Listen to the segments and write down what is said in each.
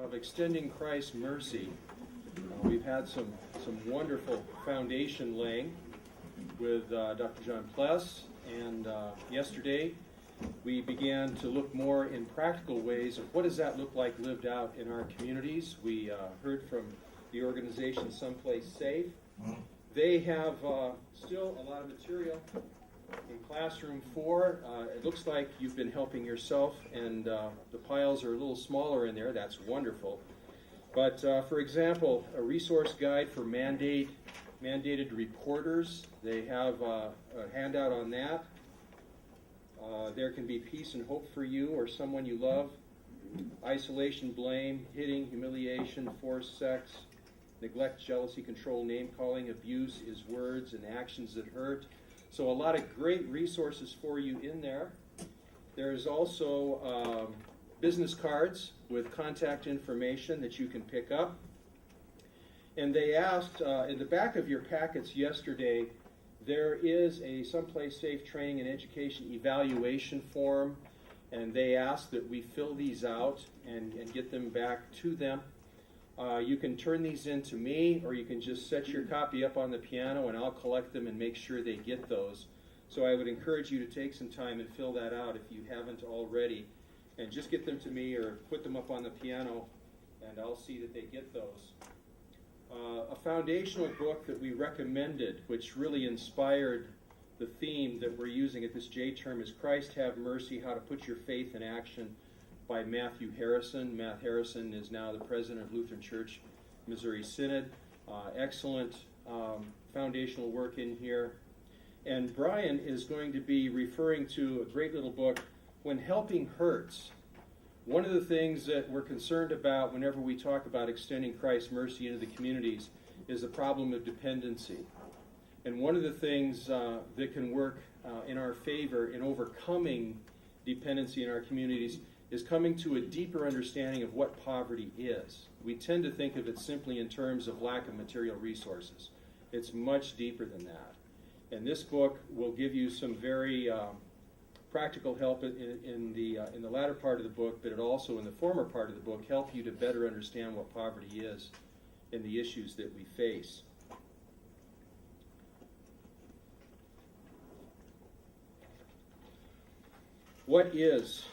of extending Christ's mercy. We've had some wonderful foundation laying with Dr. John Pless, and yesterday we began to look more in practical ways of what does that look like lived out in our communities. We heard from the organization Someplace Safe. They have still a lot of material in Classroom 4. It looks like you've been helping yourself, and the piles are a little smaller in there. That's wonderful. But for example, a resource guide for mandated reporters. They have a handout on that. There can be peace and hope for you or someone you love. Isolation, blame, hitting, humiliation, forced sex, neglect, jealousy, control, name-calling, abuse is words and actions that hurt. So a lot of great resources for you in there. There's also business cards with contact information that you can pick up. And they asked, in the back of your packets yesterday, there is a Someplace Safe training and education evaluation form, and they asked that we fill these out and get them back to them. You can turn these in to me, or you can just set your copy up on the piano and I'll collect them and make sure they get those. So I would encourage you to take some time and fill that out if you haven't already, and just get them to me or put them up on the piano and I'll see that they get those. A foundational book that we recommended, which really inspired the theme that we're using at this J term, is Christ Have Mercy, How to Put Your Faith in Action, by Matthew Harrison. Matt Harrison is now the president of Lutheran Church Missouri Synod. Excellent foundational work in here. And Brian is going to be referring to a great little book, When Helping Hurts. One of the things that we're concerned about whenever we talk about extending Christ's mercy into the communities is the problem of dependency. And one of the things that can work in our favor in overcoming dependency in our communities is coming to a deeper understanding of what poverty is. We tend to think of it simply in terms of lack of material resources. It's much deeper than that. And this book will give you some very practical help in the latter part of the book, but it also, in the former part of the book, help you to better understand what poverty is and the issues that we face. What is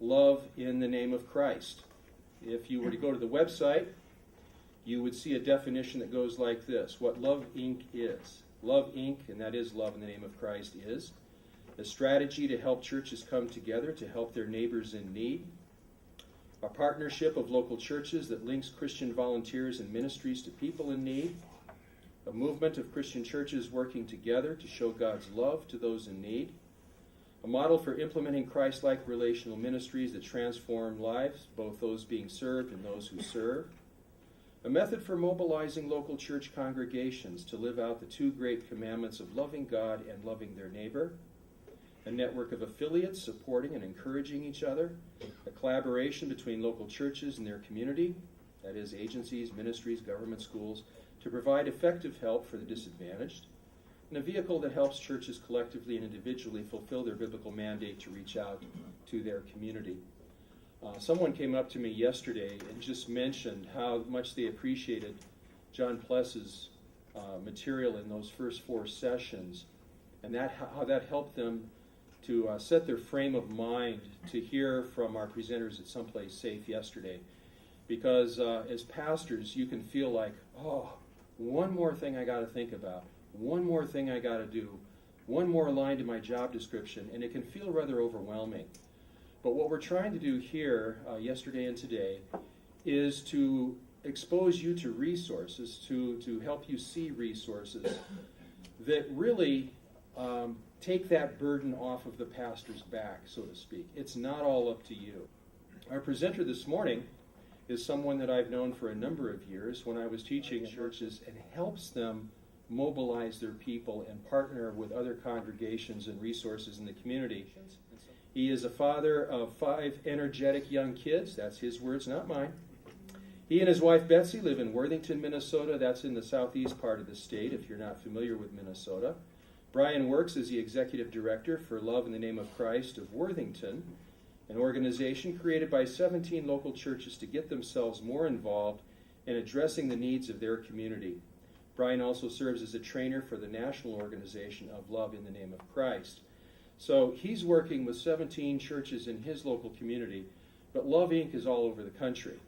love in the name of Christ? If you were to go to the website, you would see a definition that goes like this: what Love Inc. is. Love Inc., and that is love in the name of Christ, is a strategy to help churches come together to help their neighbors in need, a partnership of local churches that links Christian volunteers and ministries to people in need, a movement of Christian churches working together to show God's love to those in need, a model for implementing Christ-like relational ministries that transform lives, both those being served and those who serve, a method for mobilizing local church congregations to live out the two great commandments of loving God and loving their neighbor, a network of affiliates supporting and encouraging each other, a collaboration between local churches and their community, that is, agencies, ministries, government, schools, to provide effective help for the disadvantaged, and a vehicle that helps churches collectively and individually fulfill their biblical mandate to reach out to their community. Someone came up to me yesterday and just mentioned how much they appreciated John Pless's material in those first 4 sessions, and how that helped them to set their frame of mind to hear from our presenters at Someplace Safe yesterday. Because as pastors, you can feel like, oh, one more thing I got to think about, one more thing I got to do, one more line to my job description, and it can feel rather overwhelming. But what we're trying to do here, yesterday and today, is to expose you to resources, to help you see resources that really take that burden off of the pastor's back, so to speak. It's not all up to you. Our presenter this morning is someone that I've known for a number of years when I was teaching in churches, and helps them mobilize their people and partner with other congregations and resources in the community. He is a father of 5 energetic young kids. That's his words, not mine. He and his wife Betsy live in Worthington, Minnesota. That's in the southeast part of the state, if you're not familiar with Minnesota. Brian works as the executive director for Love in the Name of Christ of Worthington. an organization created by 17 local churches to get themselves more involved in addressing the needs of their community. Brian also serves as a trainer for the national organization of Love in the Name of Christ. So he's working with 17 churches in his local community, but Love Inc. is all over the country.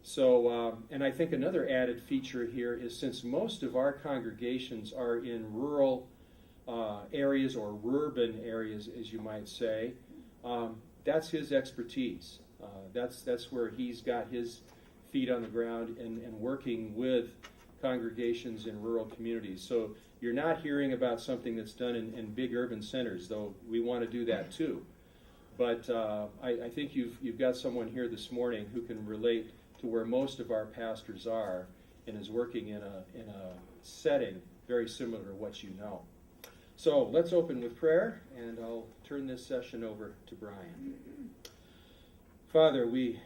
So, and I think another added feature here is since most of our congregations are in rural areas or urban areas, as you might say, that's his expertise. That's where he's got his feet on the ground and working with congregations in rural communities. So you're not hearing about something that's done in big urban centers, though we want to do that too. But I think you've got someone here this morning who can relate to where most of our pastors are and is working in a setting very similar to what you know. So let's open with prayer, and I'll turn this session over to Brian. Father, we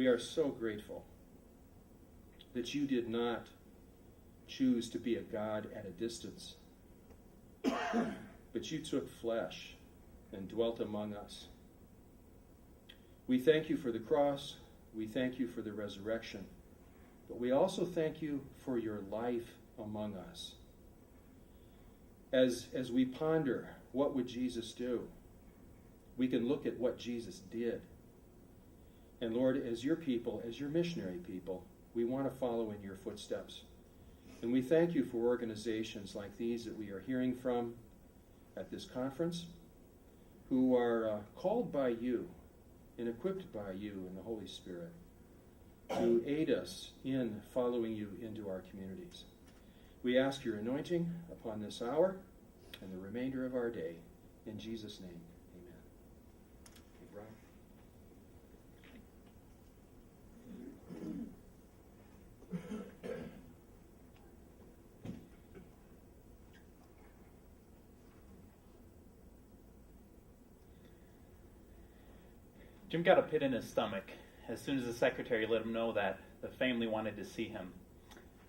are so grateful that you did not choose to be a God at a distance, but you took flesh and dwelt among us. We thank you for the cross. We thank you for the resurrection. But we also thank you for your life among us. As we ponder what would Jesus do, we can look at what Jesus did. And Lord, as your people, as your missionary people, we want to follow in your footsteps. And we thank you for organizations like these that we are hearing from at this conference, who are called by you and equipped by you and the Holy Spirit to aid us in following you into our communities. We ask your anointing upon this hour and the remainder of our day. In Jesus' name, amen. Hey, Brian. Jim got a pit in his stomach as soon as the secretary let him know that the family wanted to see him.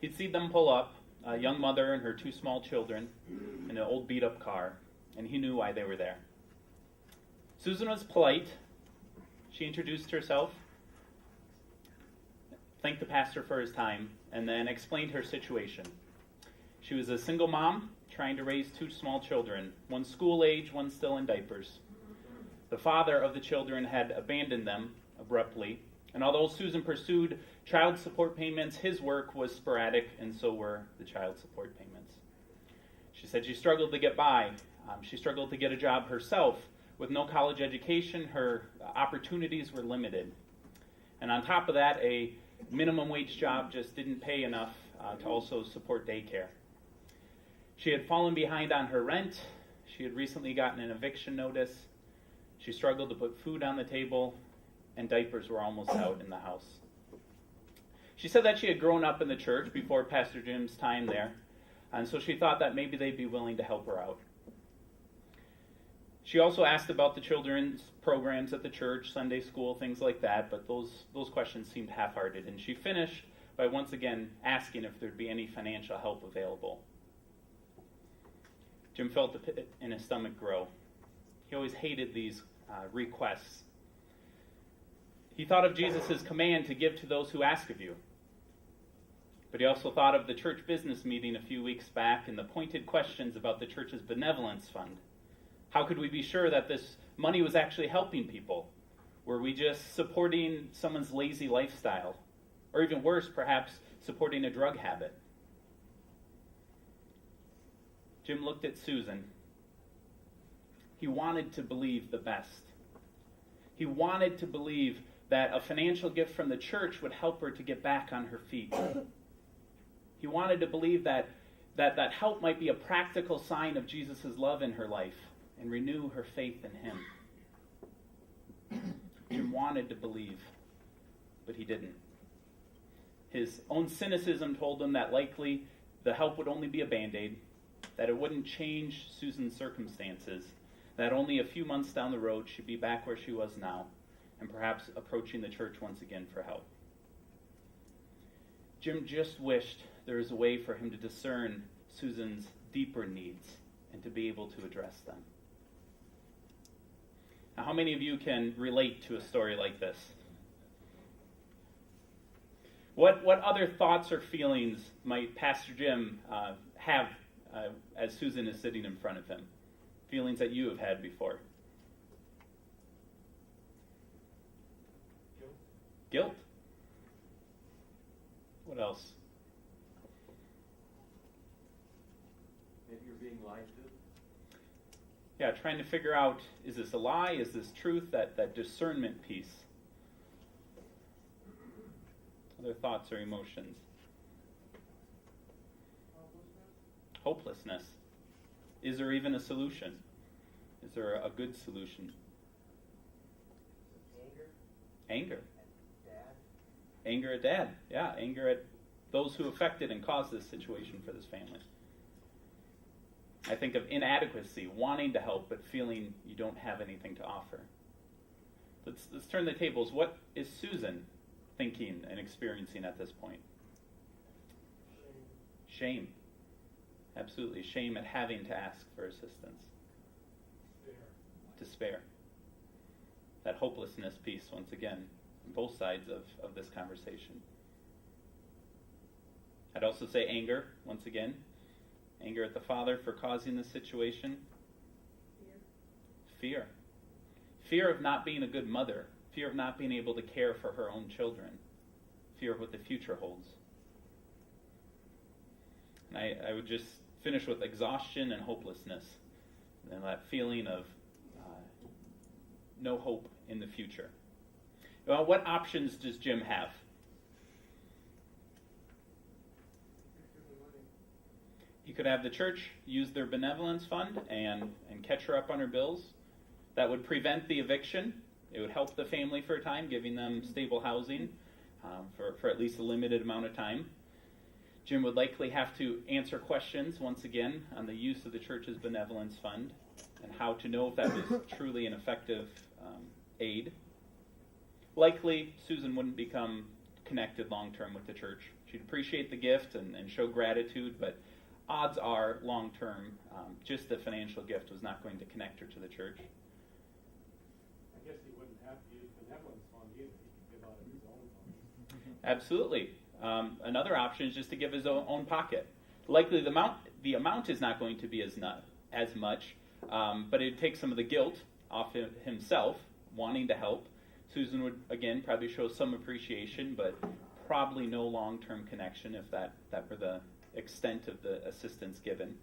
He'd see them pull up, a young mother and her 2 small children, in an old beat-up car, and he knew why they were there. Susan was polite. She introduced herself, thanked the pastor for his time, and then explained her situation. She was a single mom trying to raise 2 small children, one school age, one still in diapers. The father of the children had abandoned them abruptly, and although Susan pursued child support payments, his work was sporadic, and so were the child support payments. She said she struggled to get by. She struggled to get a job herself. With no college education, her opportunities were limited. And on top of that, a minimum wage job just didn't pay enough to also support daycare. She had fallen behind on her rent. She had recently gotten an eviction notice. She struggled to put food on the table, and diapers were almost out in the house. She said that she had grown up in the church before Pastor Jim's time there, and so she thought that maybe they'd be willing to help her out. She also asked about the children's programs at the church, Sunday school, things like that, but those questions seemed half-hearted, and she finished by once again asking if there'd be any financial help available. Jim felt the pit in his stomach grow. He always hated these requests. He thought of Jesus' command to give to those who ask of you. But he also thought of the church business meeting a few weeks back and the pointed questions about the church's benevolence fund. How could we be sure that this money was actually helping people? Were we just supporting someone's lazy lifestyle? Or even worse, perhaps supporting a drug habit? Jim looked at Susan. He wanted to believe the best. He wanted to believe that a financial gift from the church would help her to get back on her feet. He wanted to believe that help might be a practical sign of Jesus' love in her life and renew her faith in him. Jim wanted to believe, but he didn't. His own cynicism told him that likely the help would only be a Band-Aid, that it wouldn't change Susan's circumstances, that only a few months down the road she'd be back where she was now, and perhaps approaching the church once again for help. Jim just wished there was a way for him to discern Susan's deeper needs and to be able to address them. Now, how many of you can relate to a story like this? What other thoughts or feelings might Pastor Jim have as Susan is sitting in front of him? Feelings that you have had before? Guilt. What else? Maybe you're being lied to. Yeah, trying to figure out, is this a lie? Is this truth? That discernment piece. Other thoughts or emotions? Hopelessness. Is there even a solution? Is there a good solution? Anger. Anger at dad. Yeah, anger at those who affected and caused this situation for this family. I think of inadequacy, wanting to help but feeling you don't have anything to offer. Let's turn the tables. What is Susan thinking and experiencing at this point? Shame. Absolutely. Shame at having to ask for assistance. Despair. That hopelessness piece, once again, on both sides of this conversation. I'd also say anger, once again. Anger at the father for causing this situation. Fear. Fear of not being a good mother. Fear of not being able to care for her own children. Fear of what the future holds. And I would just finish with exhaustion and hopelessness. And that feeling of no hope in the future. Well, what options does Jim have? He could have the church use their benevolence fund and catch her up on her bills. That would prevent the eviction. It would help the family for a time, giving them stable housing for at least a limited amount of time. Jim would likely have to answer questions, once again, on the use of the church's benevolence fund and how to know if that was truly an effective aid. Likely, Susan wouldn't become connected long-term with the church. She'd appreciate the gift and show gratitude, but odds are, long-term, just the financial gift was not going to connect her to the church. I guess he wouldn't have to use benevolence fund either. He could give out of his own funds. Absolutely. Another option is just to give his own pocket. Likely the amount is not going to be as much, but it'd take some of the guilt off himself, wanting to help. Susan would, again, probably show some appreciation, but probably no long-term connection if that were the extent of the assistance given.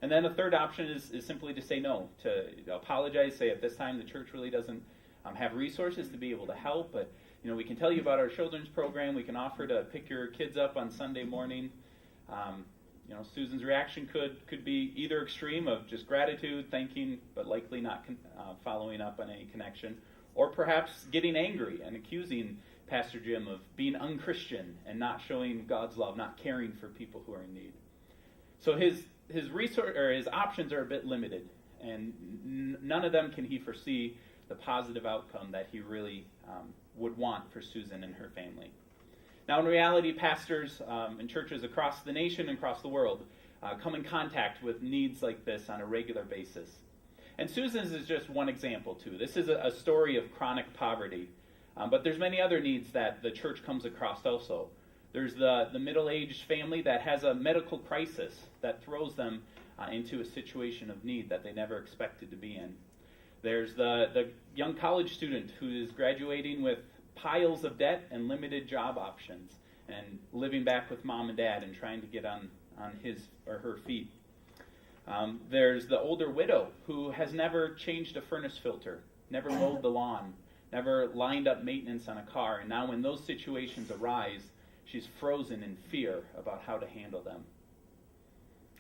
And then the third option is simply to say no, to apologize, say at this time the church really doesn't have resources to be able to help, but we can tell you about our children's program. We can offer to pick your kids up on Sunday morning. Susan's reaction could be either extreme of just gratitude, thanking, but likely not following up on any connection, or perhaps getting angry and accusing Pastor Jim of being unchristian and not showing God's love, not caring for people who are in need. So his options are a bit limited, and none of them can he foresee the positive outcome that he really would want for Susan and her family. Now, in reality, pastors in churches across the nation and across the world come in contact with needs like this on a regular basis. And Susan's is just one example, too. This is a story of chronic poverty. But there's many other needs that the church comes across also. There's the middle-aged family that has a medical crisis that throws them into a situation of need that they never expected to be in. There's the young college student who is graduating with piles of debt and limited job options and living back with mom and dad and trying to get on his or her feet. There's the older widow who has never changed a furnace filter, never mowed the lawn, never lined up maintenance on a car, and now when those situations arise, she's frozen in fear about how to handle them.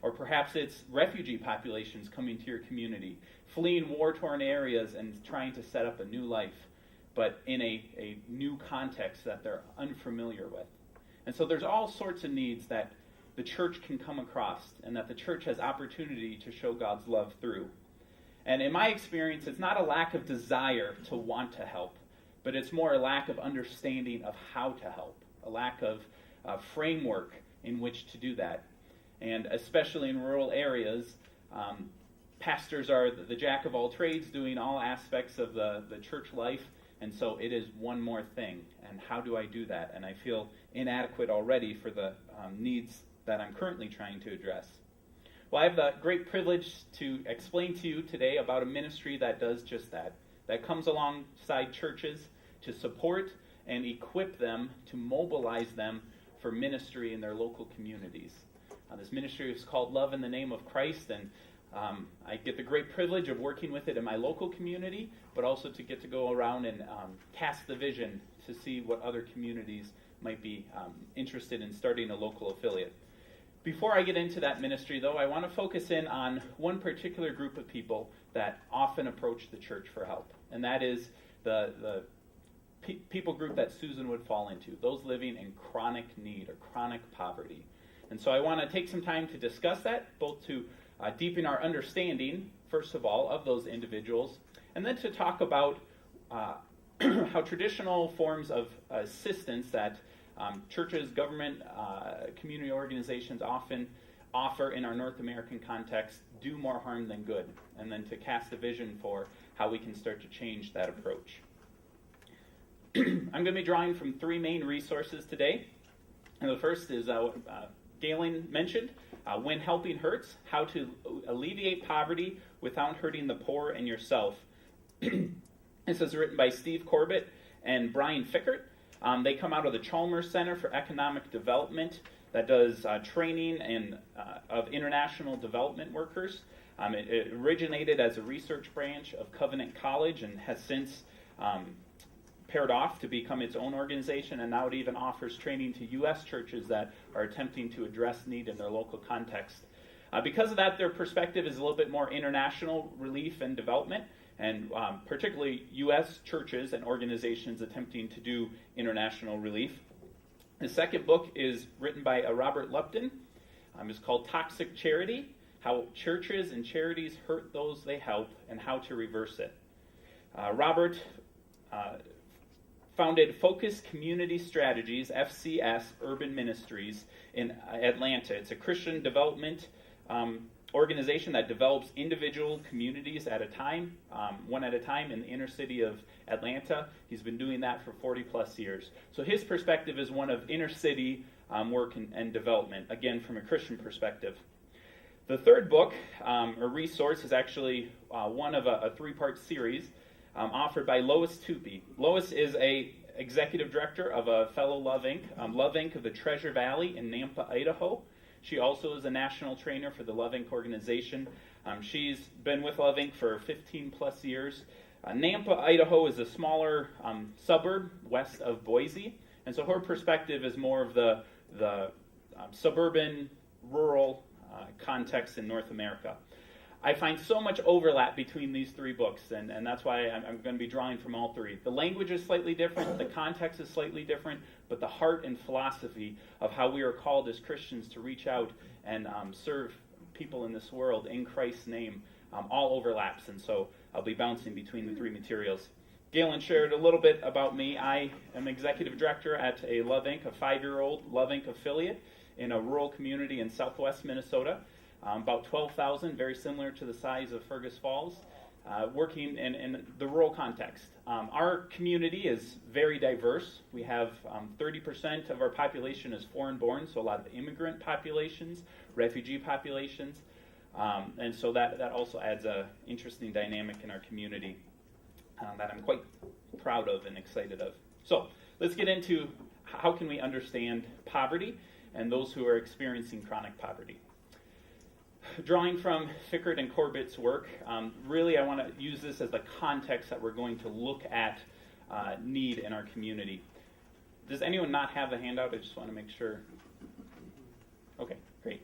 Or perhaps it's refugee populations coming to your community, fleeing war-torn areas and trying to set up a new life, but in a new context that they're unfamiliar with. And so there's all sorts of needs that the church can come across and that the church has opportunity to show God's love through. And in my experience, it's not a lack of desire to want to help, but it's more a lack of understanding of how to help, a lack of framework in which to do that. And especially in rural areas, pastors are the jack of all trades, doing all aspects of the church life, and so it is one more thing. And how do I do that? And I feel inadequate already for the needs that I'm currently trying to address. Well, I have the great privilege to explain to you today about a ministry that does just that, that comes alongside churches to support and equip them, to mobilize them for ministry in their local communities. This ministry is called Love in the Name of Christ, and I get the great privilege of working with it in my local community, but also to get to go around and cast the vision to see what other communities might be interested in starting a local affiliate. Before I get into that ministry, though, I want to focus in on one particular group of people that often approach the church for help, and that is the people group that Susan would fall into, those living in chronic need or chronic poverty. And so I want to take some time to discuss that, both to deepen our understanding, first of all, of those individuals, and then to talk about how traditional forms of assistance that churches, government, community organizations often offer in our North American context do more harm than good, and then to cast a vision for how we can start to change that approach. I'm going to be drawing from three main resources today. And the first is Galen mentioned, When Helping Hurts, How to Alleviate Poverty Without Hurting the Poor and Yourself. This is written by Steve Corbett and Brian Fickert. They come out of the Chalmers Center for Economic Development that does training of international development workers. It originated as a research branch of Covenant College and has since paired off to become its own organization, and now it even offers training to U.S. churches that are attempting to address need in their local context. Because of that, their perspective is a little bit more international relief and development, and particularly U.S. churches and organizations attempting to do international relief. The second book is written by Robert Lupton. It's called Toxic Charity, How Churches and Charities Hurt Those They Help and How to Reverse It. Robert founded Focus Community Strategies, FCS, Urban Ministries in Atlanta. It's a Christian development organization that develops individual communities at a time, one at a time in the inner city of Atlanta. He's been doing that for 40 plus years. So his perspective is one of inner city work and development, again from a Christian perspective. The third book, or resource, is actually one of a three-part series offered by Lois Tupy. Lois is a executive director of a fellow Love Inc. Of the Treasure Valley in Nampa, Idaho. She also is a national trainer for the Love Inc. organization. She's been with Love Inc. for 15 plus years. Nampa, Idaho is a smaller suburb west of Boise, and so her perspective is more of the suburban, rural context in North America. I find so much overlap between these three books, and that's why I'm going to be drawing from all three. The language is slightly different, the context is slightly different, but the heart and philosophy of how we are called as Christians to reach out and serve people in this world in Christ's name all overlaps, and so I'll be bouncing between the three materials. Galen shared a little bit about me. I am executive director at a Love Inc., a 5-year-old Love Inc. affiliate in a rural community in southwest Minnesota. About 12,000, very similar to the size of Fergus Falls, working in the rural context. Our community is very diverse. We have 30% of our population is foreign-born, so a lot of immigrant populations, refugee populations, and so that also adds an interesting dynamic in our community that I'm quite proud of and excited of. So let's get into how can we understand poverty and those who are experiencing chronic poverty. Drawing from Fickert and Corbett's work, really I want to use this as the context that we're going to look at need in our community. Does anyone not have a handout? I just want to make sure. Okay, great.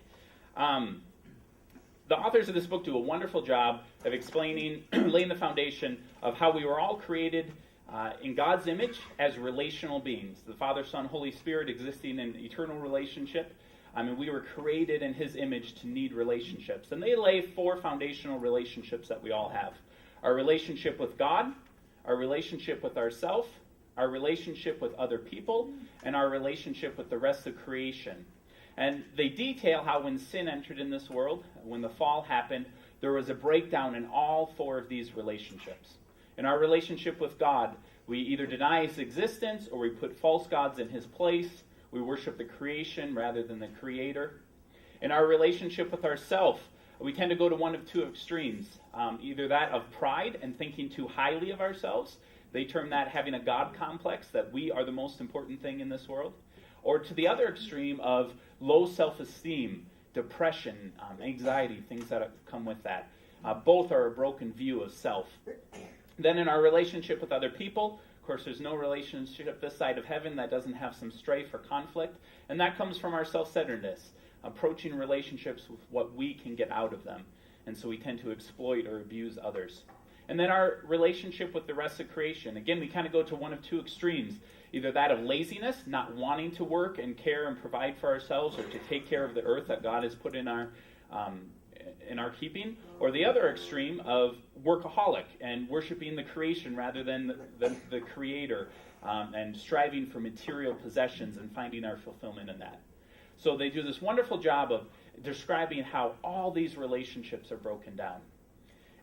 The authors of this book do a wonderful job of explaining, laying the foundation of how we were all created in God's image as relational beings. The Father, Son, Holy Spirit existing in eternal relationship. We were created in His image to need relationships. And they lay 4 foundational relationships that we all have. Our relationship with God, our relationship with ourselves, our relationship with other people, and our relationship with the rest of creation. And they detail how when sin entered in this world, when the fall happened, there was a breakdown in all four of these relationships. In our relationship with God, we either deny his existence or we put false gods in his place. We worship the creation rather than the creator. In our relationship with ourself, we tend to go to one of two extremes, either that of pride and thinking too highly of ourselves. They term that having a God complex, that we are the most important thing in this world. Or to the other extreme of low self-esteem, depression, anxiety, things that come with that. Both are a broken view of self. Then in our relationship with other people, of course, there's no relationship this side of heaven that doesn't have some strife or conflict, and that comes from our self-centeredness, approaching relationships with what we can get out of them, and so we tend to exploit or abuse others. And then our relationship with the rest of creation. Again, we kind of go to one of two extremes, either that of laziness, not wanting to work and care and provide for ourselves or to take care of the earth that God has put in our keeping, or the other extreme of workaholic and worshiping the creation rather than the creator, and striving for material possessions and finding our fulfillment in that. So they do this wonderful job of describing how all these relationships are broken down.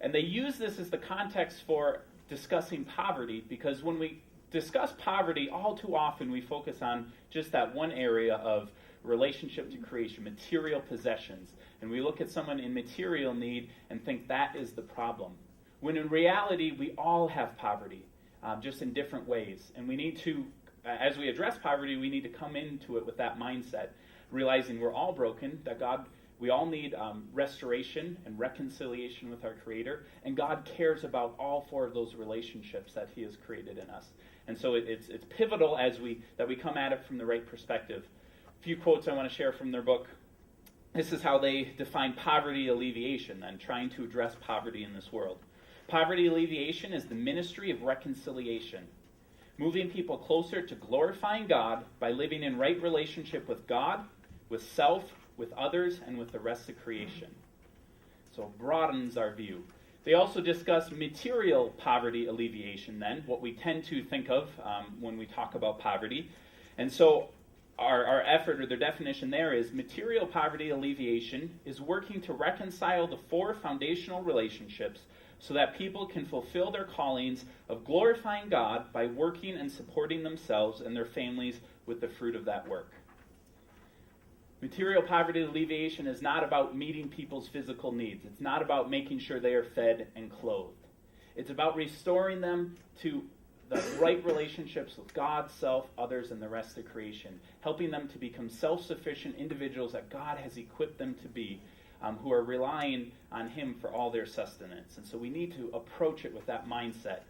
And they use this as the context for discussing poverty, because when we discuss poverty, all too often we focus on just that one area of relationship to creation, material possessions. And we look at someone in material need and think that is the problem. When in reality, we all have poverty, just in different ways. And we need to, as we address poverty, we need to come into it with that mindset, realizing we're all broken, that we all need restoration and reconciliation with our Creator, and God cares about all four of those relationships that he has created in us. And so it's pivotal that we come at it from the right perspective. A few quotes I want to share from their book. This is how they define poverty alleviation and trying to address poverty in this world. Poverty alleviation is the ministry of reconciliation, moving people closer to glorifying God by living in right relationship with God, with self, with others, and with the rest of creation. So it broadens our view. They also discuss material poverty alleviation then, what we tend to think of when we talk about poverty. And so our effort, or their definition there, is material poverty alleviation is working to reconcile the four foundational relationships so that people can fulfill their callings of glorifying God by working and supporting themselves and their families with the fruit of that work. Material poverty alleviation is not about meeting people's physical needs. It's not about making sure they are fed and clothed. It's about restoring them to the right relationships with God, self, others, and the rest of creation, helping them to become self-sufficient individuals that God has equipped them to be, who are relying on him for all their sustenance. And so we need to approach it with that mindset.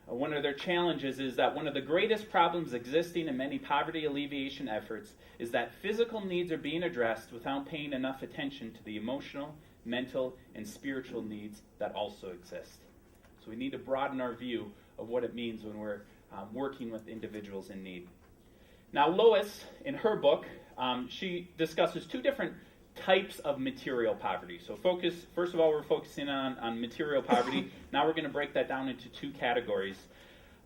One of their challenges is that one of the greatest problems existing in many poverty alleviation efforts is that physical needs are being addressed without paying enough attention to the emotional, mental, and spiritual needs that also exist. So we need to broaden our view of what it means when we're working with individuals in need. Now Lois, in her book, she discusses two different types of material poverty. So first of all, we're focusing on material poverty. Now we're going to break that down into two categories.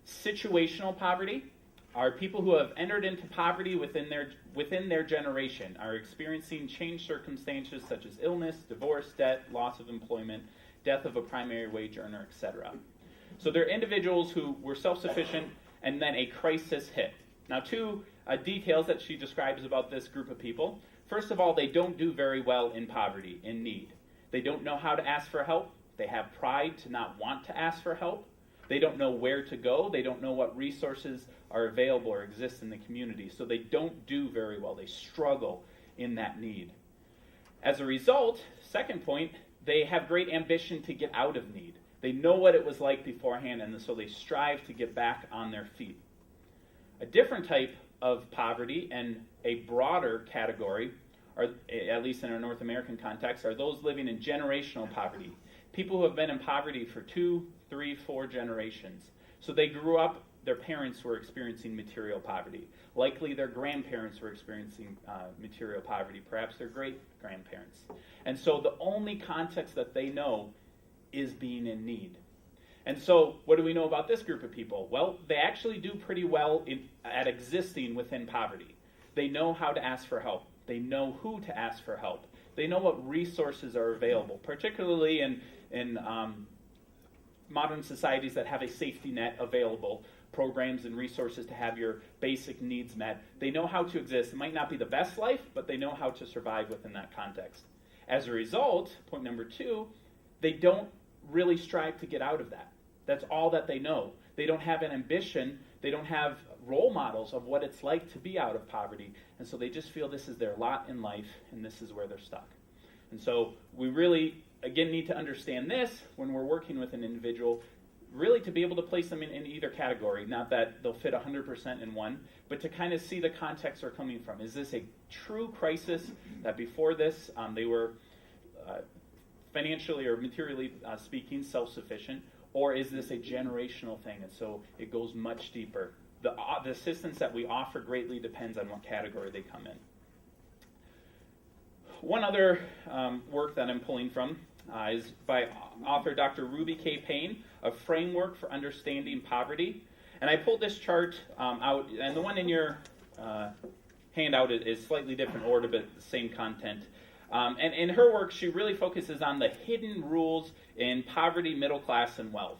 Situational poverty are people who have entered into poverty within their generation, are experiencing changed circumstances such as illness, divorce, debt, loss of employment, death of a primary wage earner, etc. So they're individuals who were self-sufficient and then a crisis hit. Now two details that she describes about this group of people. First of all, they don't do very well in poverty, in need. They don't know how to ask for help. They have pride to not want to ask for help. They don't know where to go. They don't know what resources are available or exist in the community. So they don't do very well. They struggle in that need. As a result, second point, they have great ambition to get out of need. They know what it was like beforehand, and so they strive to get back on their feet. A different type of poverty, and a broader category, or at least in our North American context, are those living in generational poverty. People who have been in poverty for 2, 3, 4 generations. So they grew up, their parents were experiencing material poverty. Likely their grandparents were experiencing material poverty, perhaps their great-grandparents. And so the only context that they know is being in need. And so what do we know about this group of people? Well, they actually do pretty well at existing within poverty. They know how to ask for help. They know who to ask for help. They know what resources are available, particularly in modern societies that have a safety net available, programs and resources to have your basic needs met. They know how to exist. It might not be the best life, but they know how to survive within that context. As a result, point number 2, they don't really strive to get out of that. That's all that they know. They don't have an ambition. They don't have role models of what it's like to be out of poverty. And so they just feel this is their lot in life, and this is where they're stuck. And so we really, again, need to understand this when we're working with an individual, really to be able to place them in either category. Not that they'll fit 100% in one, but to kind of see the context they're coming from. Is this a true crisis that before this they were financially or materially speaking self-sufficient, or is this a generational thing? And so it goes much deeper. The assistance that we offer greatly depends on what category they come in. One other work that I'm pulling from is by author Dr. Ruby K. Payne, A Framework for Understanding Poverty. And I pulled this chart out, and the one in your handout is slightly different order, but the same content. And in her work, she really focuses on the hidden rules in poverty, middle class, and wealth.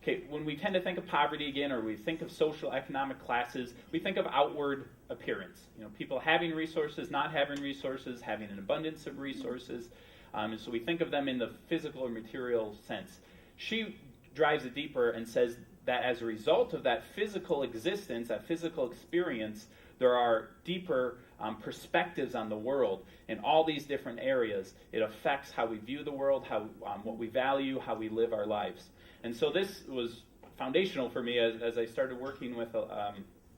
Okay, when we tend to think of poverty again, or we think of social economic classes, we think of outward appearance. People having resources, not having resources, having an abundance of resources. And so we think of them in the physical or material sense. She drives it deeper and says that as a result of that physical existence, that physical experience, there are deeper perspectives on the world in all these different areas. It affects how we view the world, how what we value, how we live our lives. And so this was foundational for me as I started working with,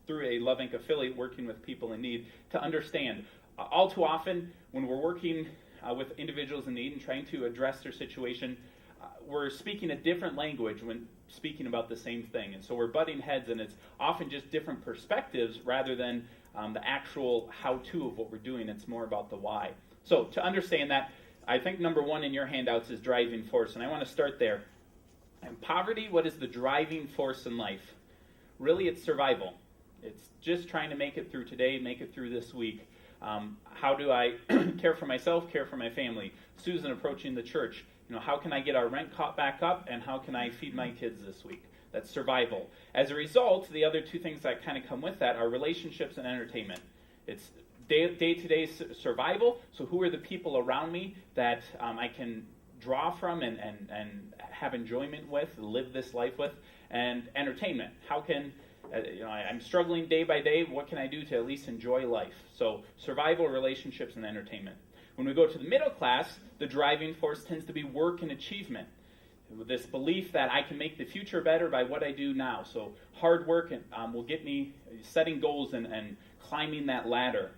through a Love Inc. affiliate, working with people in need, to understand. All too often, when we're working with individuals in need and trying to address their situation, we're speaking a different language when speaking about the same thing. And so we're butting heads, and it's often just different perspectives rather than the actual how-to of what we're doing. It's more about the why. So to understand that, I think number 1 in your handouts is driving force, and I want to start there. And poverty, what is the driving force in life? Really, it's survival. It's just trying to make it through today, make it through this week. How do I care for myself, care for my family? Susan approaching the church. How can I get our rent caught back up, and how can I feed my kids this week? That's survival. As a result, the other 2 things that kind of come with that are relationships and entertainment. It's day-to-day survival, so who are the people around me that I can draw from and have enjoyment with, live this life with, and entertainment. How can, I'm struggling day by day, what can I do to at least enjoy life? So survival, relationships, and entertainment. When we go to the middle class, the driving force tends to be work and achievement. This belief that I can make the future better by what I do now. So hard work will get me setting goals and climbing that ladder.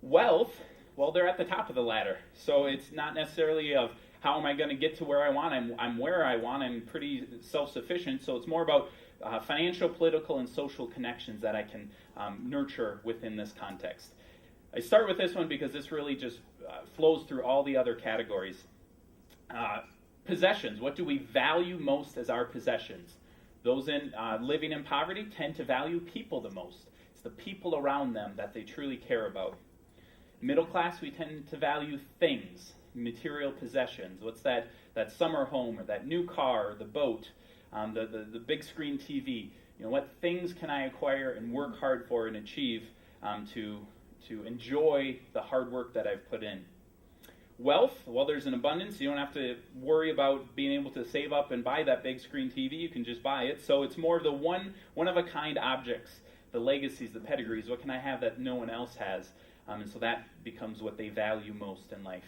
Wealth, well, they're at the top of the ladder. So it's not necessarily of how am I going to get to where I want. I'm where I want. I'm pretty self-sufficient. So it's more about financial, political, and social connections that I can nurture within this context. I start with this one because this really just flows through all the other categories. Possessions. What do we value most as our possessions? Those in living in poverty tend to value people the most. It's the people around them that they truly care about. Middle class, we tend to value things, material possessions. What's that summer home or that new car or the boat, the big screen TV? What things can I acquire and work hard for and achieve to enjoy the hard work that I've put in? Wealth, well, there's an abundance. You don't have to worry about being able to save up and buy that big screen TV. You can just buy it. So it's more of the one-of-a-kind objects, the legacies, the pedigrees. What can I have that no one else has? And so that becomes what they value most in life.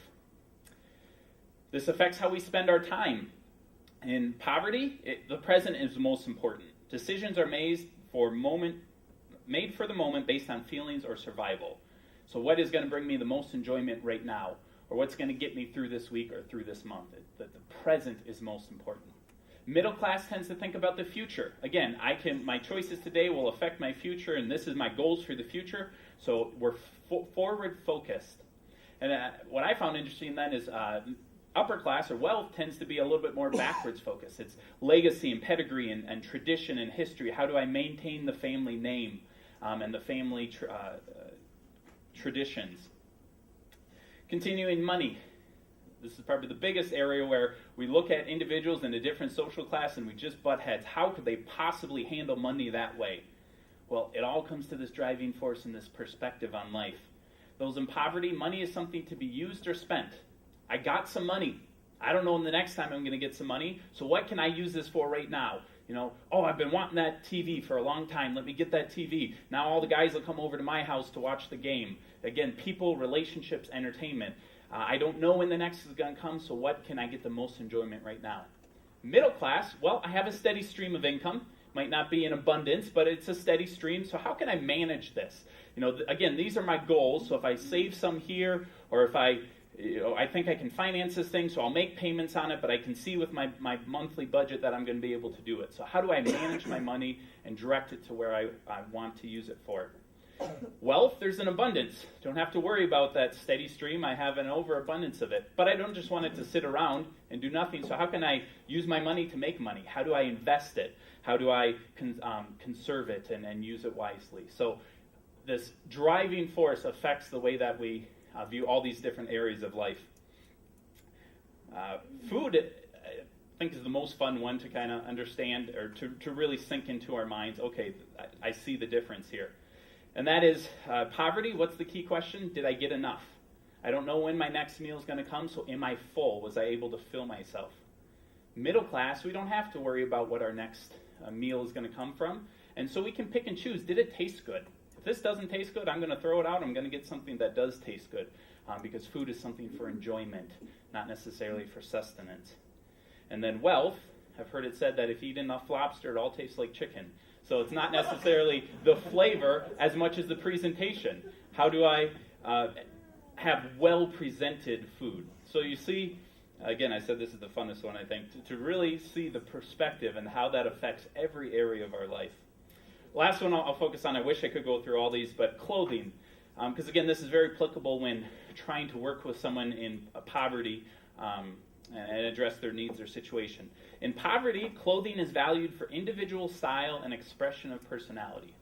This affects how we spend our time. In poverty, the present is most important. Decisions are made for the moment based on feelings or survival. So what is going to bring me the most enjoyment right now? Or what's going to get me through this week or through this month? The present is most important. Middle class tends to think about the future. Again, my choices today will affect my future, and this is my goals for the future. So we're forward focused. And what I found interesting then is upper class or wealth tends to be a little bit more backwards focused. It's legacy and pedigree and tradition and history. How do I maintain the family name and the family traditions? Continuing money. This is probably the biggest area where we look at individuals in a different social class and we just butt heads. How could they possibly handle money that way? Well, it all comes to this driving force and this perspective on life. Those in poverty, money is something to be used or spent. I got some money. I don't know when the next time I'm going to get some money, so what can I use this for right now? I've been wanting that TV for a long time. Let me get that TV. Now all the guys will come over to my house to watch the game. Again, people, relationships, entertainment. I don't know when the next is going to come, so what can I get the most enjoyment right now? Middle class, well, I have a steady stream of income. Might not be in abundance, but it's a steady stream, so how can I manage this? Again, these are my goals, so if I save some here, or if I think I can finance this thing, so I'll make payments on it, but I can see with my monthly budget that I'm going to be able to do it. So how do I manage my money and direct it to where I want to use it for? Wealth, there's an abundance. Don't have to worry about that steady stream. I have an overabundance of it. But I don't just want it to sit around and do nothing. So how can I use my money to make money? How do I invest it? How do I conserve it and use it wisely? So this driving force affects the way that we view all these different areas of life. Food, I think, is the most fun one to kind of understand or to really sink into our minds. Okay, I see the difference here. And that is poverty. What's the key question? Did I get enough? I don't know when my next meal is going to come, so am I full? Was I able to fill myself? Middle class, we don't have to worry about what our next meal is going to come from. And so we can pick and choose. Did it taste good? If this doesn't taste good, I'm going to throw it out. I'm going to get something that does taste good because food is something for enjoyment, not necessarily for sustenance. And then wealth, I've heard it said that if you eat enough lobster, it all tastes like chicken. So it's not necessarily the flavor as much as the presentation. How do I have well-presented food? So you see, again, I said this is the funnest one, I think, to really see the perspective and how that affects every area of our life. Last one I'll focus on, I wish I could go through all these, but clothing. Because again, this is very applicable when trying to work with someone in poverty and address their needs or situation. In poverty, clothing is valued for individual style and expression of personality.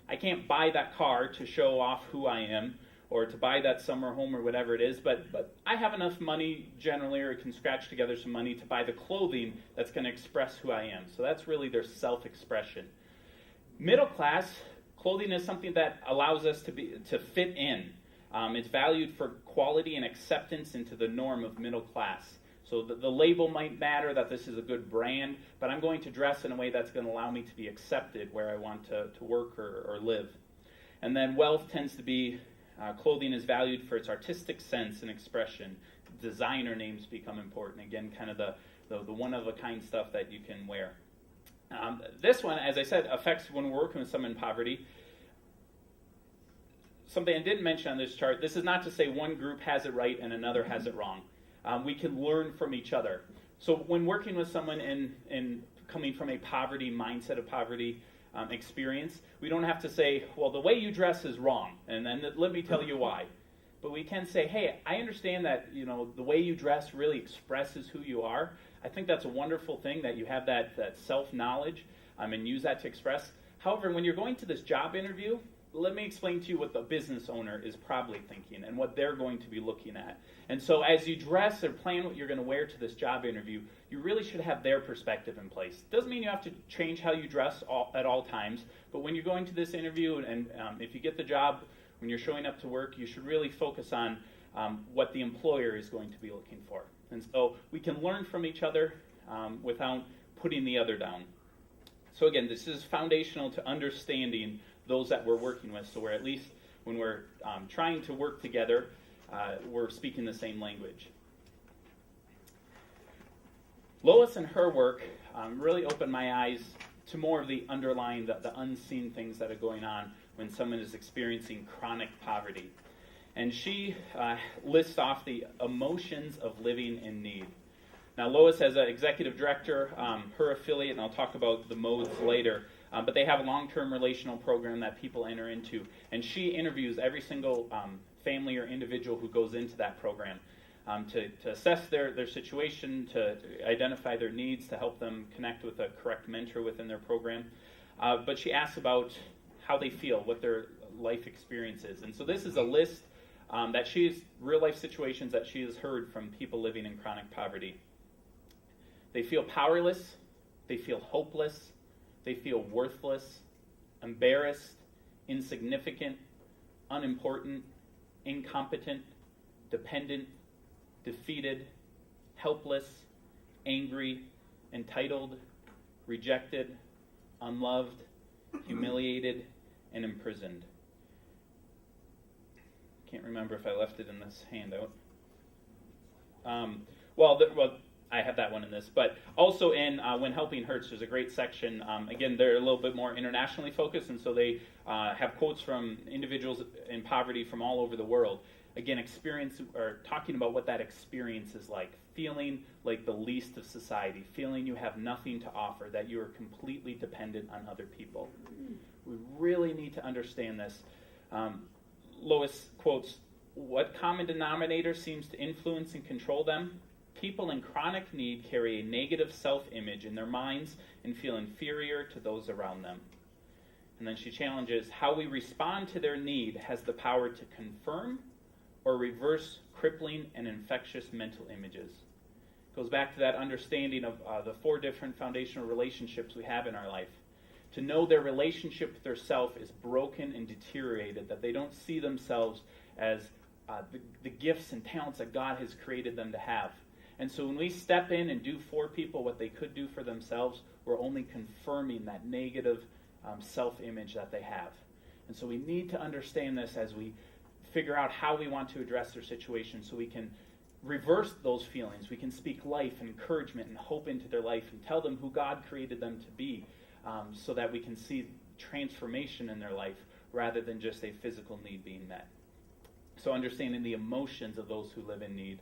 I can't buy that car to show off who I am or to buy that summer home or whatever it is, but I have enough money generally, or can scratch together some money to buy the clothing that's going to express who I am. So that's really their self-expression. Middle class, clothing is something that allows us to fit in. It's valued for quality and acceptance into the norm of middle class. So the label might matter that this is a good brand, but I'm going to dress in a way that's going to allow me to be accepted where I want to work or live. And then wealth tends to be, clothing is valued for its artistic sense and expression. Designer names become important. Again, kind of the one-of-a-kind stuff that you can wear. This one, as I said, affects when we're working with someone in poverty. Something I didn't mention on this chart, this is not to say one group has it right and another has it wrong. We can learn from each other. So when working with someone in coming from a poverty mindset, of poverty experience, we don't have to say, well, the way you dress is wrong, and then let me tell you why. But we can say, hey, I understand that the way you dress really expresses who you are. I think that's a wonderful thing that you have that self-knowledge and use that to express. However, when you're going to this job interview, let me explain to you what the business owner is probably thinking and what they're going to be looking at. And so as you dress or plan what you're going to wear to this job interview, you really should have their perspective in place. Doesn't mean you have to change how you dress at all times, but when you're going to this interview and if you get the job, when you're showing up to work, you should really focus on what the employer is going to be looking for. And so we can learn from each other without putting the other down. So again, this is foundational to understanding those that we're working with, so we're at least, when we're trying to work together, we're speaking the same language. Lois and her work really opened my eyes to more of the underlying, the unseen things that are going on when someone is experiencing chronic poverty. And she lists off the emotions of living in need. Now, Lois, as an executive director, her affiliate, and I'll talk about the modes later, but they have a long-term relational program that people enter into. And she interviews every single family or individual who goes into that program to assess their situation, to identify their needs, to help them connect with a correct mentor within their program. But she asks about how they feel, what their life experience is. And so this is a list that she's real-life situations that she has heard from people living in chronic poverty. They feel powerless, they feel hopeless, they feel worthless, embarrassed, insignificant, unimportant, incompetent, dependent, defeated, helpless, angry, entitled, rejected, unloved, humiliated, and imprisoned. Can't remember if I left it in this handout. I have that one in this, but also in When Helping Hurts, there's a great section. Again, they're a little bit more internationally focused, and so they have quotes from individuals in poverty from all over the world. Again, talking about what that experience is like, feeling like the least of society, feeling you have nothing to offer, that you are completely dependent on other people. We really need to understand this. Lois quotes, "What common denominator seems to influence and control them? People in chronic need carry a negative self-image in their minds and feel inferior to those around them." And then she challenges, "How we respond to their need has the power to confirm or reverse crippling and infectious mental images." It goes back to that understanding of the 4 different foundational relationships we have in our life. To know their relationship with their self is broken and deteriorated, that they don't see themselves as the gifts and talents that God has created them to have. And so when we step in and do for people what they could do for themselves, we're only confirming that negative self-image that they have. And so we need to understand this as we figure out how we want to address their situation, so we can reverse those feelings. We can speak life and encouragement and hope into their life and tell them who God created them to be, so that we can see transformation in their life rather than just a physical need being met. So understanding the emotions of those who live in need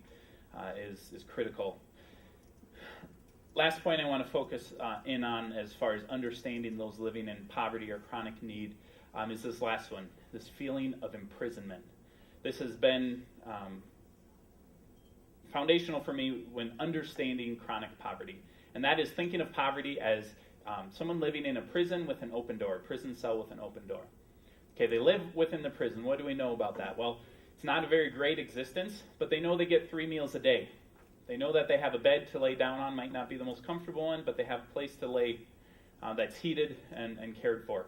is critical. Last point I want to focus in on as far as understanding those living in poverty or chronic need is this last one, this feeling of imprisonment. This has been foundational for me when understanding chronic poverty. And that is thinking of poverty as someone living in a prison with an open door, a prison cell with an open door. Okay, they live within the prison. What do we know about that? Well, it's not a very great existence, but they know they get 3 meals a day. They know that they have a bed to lay down on, might not be the most comfortable one, but they have a place to lay that's heated and cared for.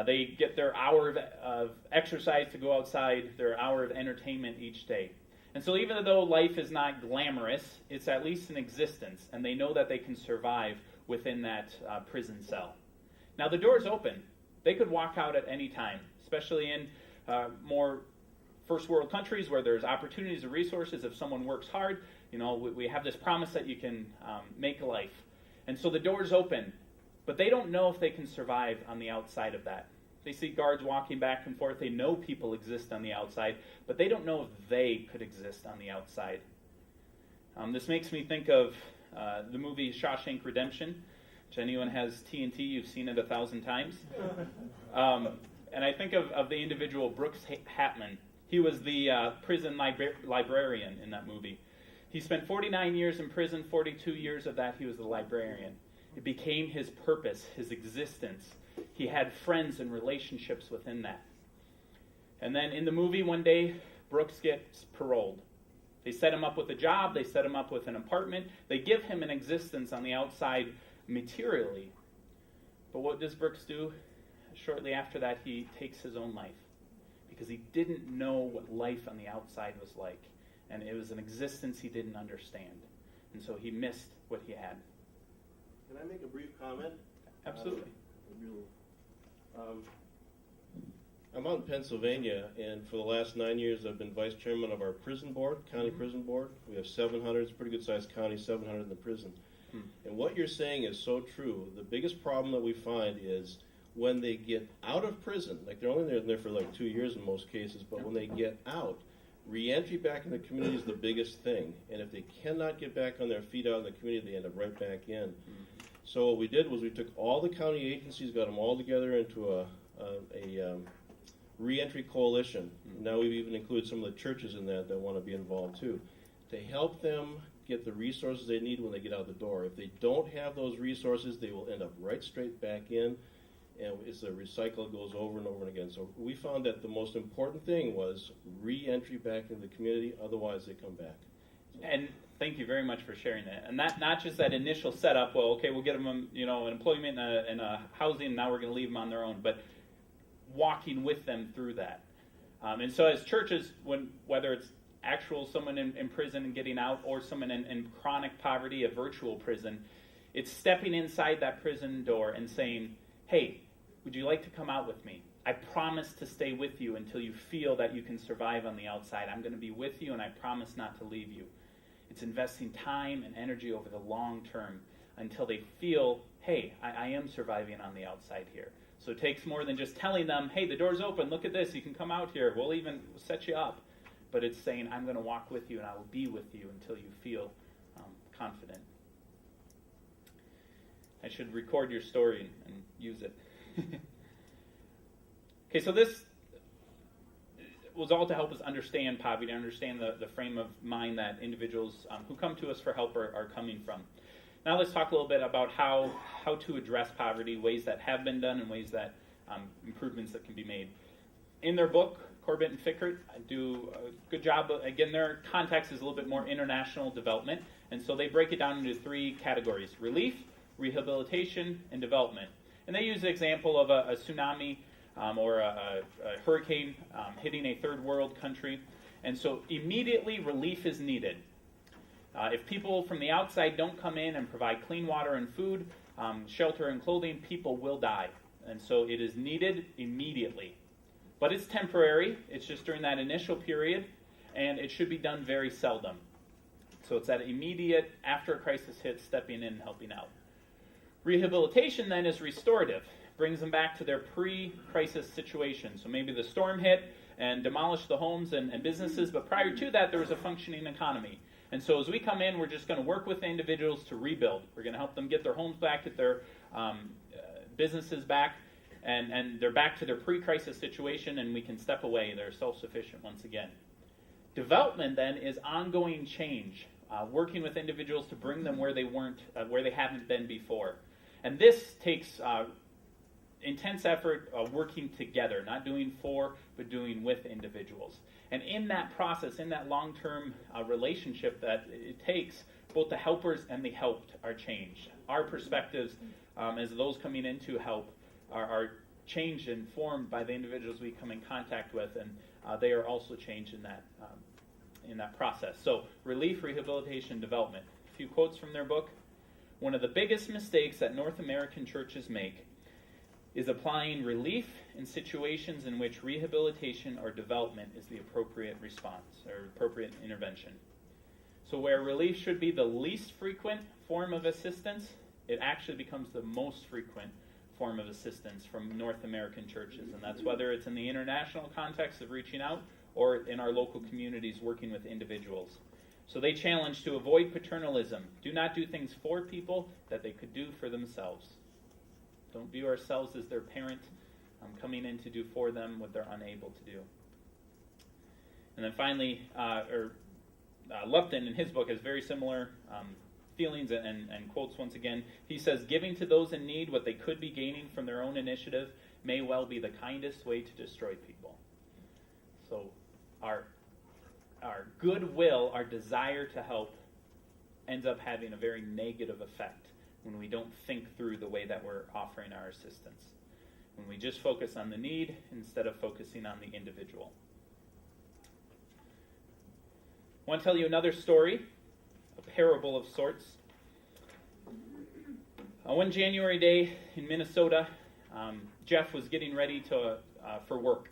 They get their hour of exercise to go outside, their hour of entertainment each day. And so even though life is not glamorous, it's at least an existence, and they know that they can survive within that prison cell. Now the door's open. They could walk out at any time, especially in more first world countries where there's opportunities and resources. If someone works hard, we have this promise that you can make a life. And so the door's open, but they don't know if they can survive on the outside of that. They see guards walking back and forth. They know people exist on the outside, but they don't know if they could exist on the outside. This makes me think of the movie Shawshank Redemption. If anyone has TNT, you've seen it 1,000 times. And I think of the individual Brooks Hatman. He was the prison librarian in that movie. He spent 49 years in prison. 42 years of that he was the librarian. It became his purpose, his existence. He had friends and relationships within that. And then in the movie one day, Brooks gets paroled. They set him up with a job. They set him up with an apartment. They give him an existence on the outside materially. But what does Brooks do? Shortly after that, he takes his own life because he didn't know what life on the outside was like. And it was an existence he didn't understand. And so he missed what he had. Can I make a brief comment? Absolutely. I'm out in Pennsylvania, and for the last 9 years I've been vice chairman of our prison board, county prison board. We have 700, it's a pretty good sized county, 700 in the prison. And what you're saying is so true. The biggest problem that we find is when they get out of prison, like they're only there for like 2 years in most cases, but when they get out, re-entry back in the community is the biggest thing. And if they cannot get back on their feet out in the community, they end up right back in. So what we did was we took all the county agencies, got them all together into a re-entry coalition. Now we've even included some of the churches in that want to be involved too, to help them get the resources they need when they get out the door. If they don't have those resources, they will end up right straight back in. and it's a recycle, goes over and over again. So we found that the most important thing was re-entry back into the community, otherwise they come back. And thank you very much for sharing that. And that not just that initial setup, well, okay, we'll get them, an employment and a housing, and now we're going to leave them on their own, but walking with them through that. And so as churches, whether it's actual someone in prison and getting out, or someone in chronic poverty, a virtual prison, it's stepping inside that prison door and saying, hey, would you like to come out with me? I promise to stay with you until you feel that you can survive on the outside. I'm going to be with you, and I promise not to leave you. It's investing time and energy over the long term until they feel, hey, I am surviving on the outside here. So it takes more than just telling them, hey, the door's open, look at this, you can come out here, we'll even set you up. But it's saying, I'm going to walk with you and I will be with you until you feel confident. I should record your story and use it. Okay, so this was all to help us understand poverty, understand the frame of mind that individuals who come to us for help are coming from. Now let's talk a little bit about how to address poverty, ways that have been done and ways that improvements that can be made. In their book, Corbett and Fickert do a good job. Again, their context is a little bit more international development, and so they break it down into three categories: relief, rehabilitation, and development. And they use the example of a tsunami or a hurricane hitting a third world country. And so immediately relief is needed. If people from the outside don't come in and provide clean water and food, shelter and clothing, people will die. And so it is needed immediately. But it's temporary. It's just during that initial period, and it should be done very seldom. So it's that immediate, after a crisis hits, stepping in and helping out. Rehabilitation then is restorative. Brings them back to their pre-crisis situation. So maybe the storm hit and demolished the homes and businesses, but prior to that there was a functioning economy. And so as we come in, we're just going to work with the individuals to rebuild. We're going to help them get their homes back, get their businesses back, and they're back to their pre-crisis situation, and we can step away. They're self-sufficient once again. Development then is ongoing change, working with individuals to bring them where they weren't, where they haven't been before. And this takes intense effort working together, not doing for, but doing with individuals. And in that process, in that long-term relationship that it takes, both the helpers and the helped are changed. Our perspectives as those coming in to help are changed and formed by the individuals we come in contact with, and they are also changed in that process. So relief, rehabilitation, development. A few quotes from their book. One of the biggest mistakes that North American churches make is applying relief in situations in which rehabilitation or development is the appropriate response or appropriate intervention. So where relief should be the least frequent form of assistance, it actually becomes the most frequent form of assistance from North American churches. And that's whether it's in the international context of reaching out or in our local communities working with individuals. So they challenge to avoid paternalism. Do not do things for people that they could do for themselves. Don't view ourselves as their parent coming in to do for them what they're unable to do. And then finally, Lupton in his book has very similar feelings and quotes once again. He says, giving to those in need what they could be gaining from their own initiative may well be the kindest way to destroy people. So our goodwill, our desire to help ends up having a very negative effect when we don't think through the way that we're offering our assistance. When we just focus on the need instead of focusing on the individual. I want to tell you another story, a parable of sorts. One January day in Minnesota, Jeff was getting ready for work.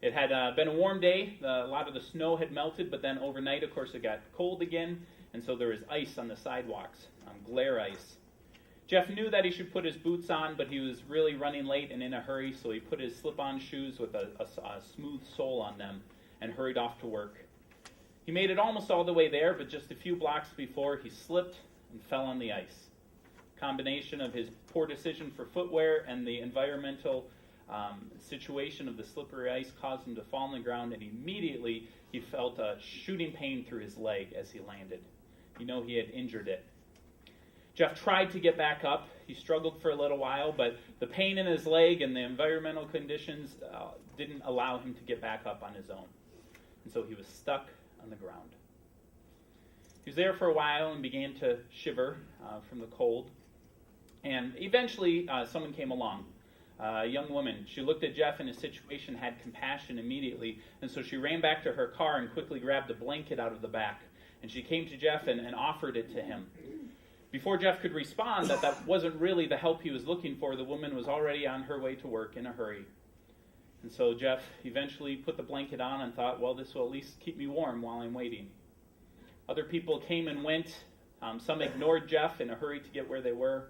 It had been a warm day. A lot of the snow had melted, but then overnight, of course, it got cold again, and so there was ice on the sidewalks, glare ice. Jeff knew that he should put his boots on, but he was really running late and in a hurry, so he put his slip-on shoes with a smooth sole on them and hurried off to work. He made it almost all the way there, but just a few blocks before, he slipped and fell on the ice. Combination of his poor decision for footwear and the environmental situation of the slippery ice caused him to fall on the ground, and immediately he felt a shooting pain through his leg as he landed. He had injured it. Jeff tried to get back up. He struggled for a little while, but the pain in his leg and the environmental conditions didn't allow him to get back up on his own. And so he was stuck on the ground. He was there for a while and began to shiver from the cold. And eventually, someone came along. A young woman. She looked at Jeff and his situation, had compassion immediately, and so she ran back to her car and quickly grabbed a blanket out of the back. And she came to Jeff and offered it to him. Before Jeff could respond that wasn't really the help he was looking for, the woman was already on her way to work in a hurry. And so Jeff eventually put the blanket on and thought, well, this will at least keep me warm while I'm waiting. Other people came and went. Some ignored Jeff in a hurry to get where they were.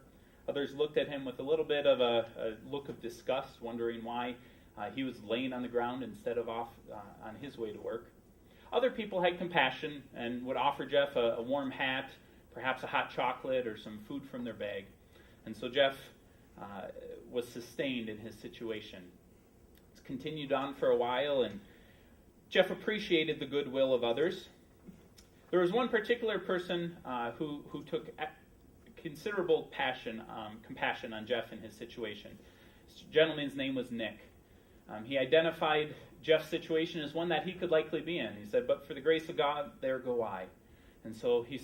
Others looked at him with a little bit of a look of disgust, wondering why he was laying on the ground instead of off on his way to work. Other people had compassion and would offer Jeff a warm hat, perhaps a hot chocolate or some food from their bag. And so Jeff was sustained in his situation. It's continued on for a while, and Jeff appreciated the goodwill of others. There was one particular person who took considerable compassion on Jeff in his situation. This gentleman's name was Nick. He identified Jeff's situation as one that he could likely be in. He said, but for the grace of God, there go I. And so he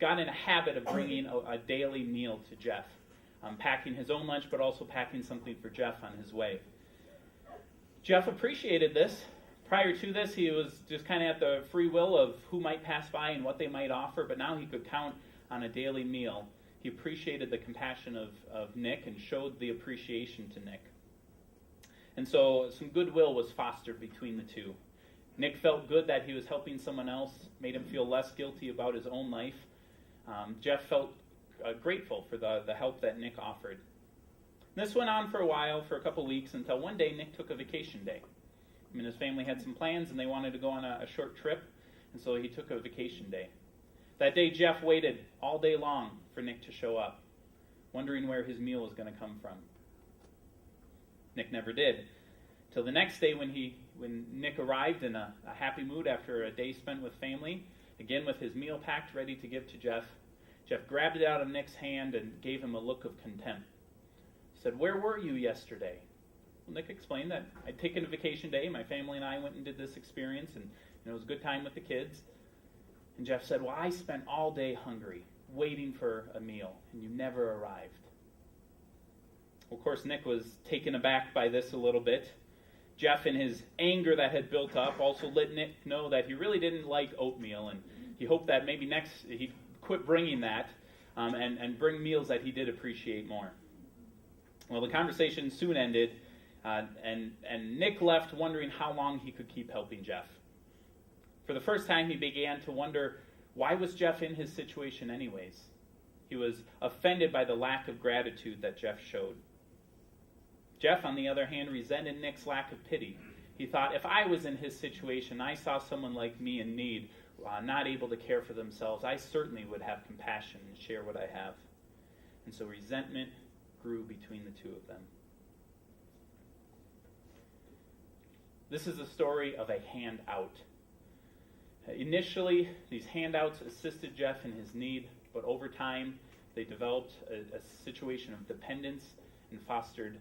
got in a habit of bringing a daily meal to Jeff, packing his own lunch, but also packing something for Jeff on his way. Jeff appreciated this. Prior to this, he was just kind of at the free will of who might pass by and what they might offer, but now he could count on a daily meal. He appreciated the compassion of Nick and showed the appreciation to Nick. And so some goodwill was fostered between the two. Nick felt good that he was helping someone else, made him feel less guilty about his own life. Jeff felt grateful for the help that Nick offered. And this went on for a while, for a couple weeks, until one day Nick took a vacation day. His family had some plans and they wanted to go on a short trip, and so he took a vacation day. That day, Jeff waited all day long for Nick to show up, wondering where his meal was going to come from. Nick never did. Till the next day when Nick arrived in a happy mood after a day spent with family, again with his meal packed ready to give to Jeff, Jeff grabbed it out of Nick's hand and gave him a look of contempt. He said, "Where were you yesterday?" Well, Nick explained that I'd taken a vacation day. My family and I went and did this experience, and it was a good time with the kids. And Jeff said, "Well, I spent all day hungry, waiting for a meal, and you never arrived." Well, of course, Nick was taken aback by this a little bit. Jeff, in his anger that had built up, also let Nick know that he really didn't like oatmeal, and he hoped that maybe next he'd quit bringing that and bring meals that he did appreciate more. Well, the conversation soon ended, and Nick left wondering how long he could keep helping Jeff. For the first time, he began to wonder, why was Jeff in his situation anyways? He was offended by the lack of gratitude that Jeff showed. Jeff, on the other hand, resented Nick's lack of pity. He thought, if I was in his situation, I saw someone like me in need, not able to care for themselves, I certainly would have compassion and share what I have. And so resentment grew between the two of them. This is the story of a handout. Initially, these handouts assisted Jeff in his need, but over time, they developed a situation of dependence and fostered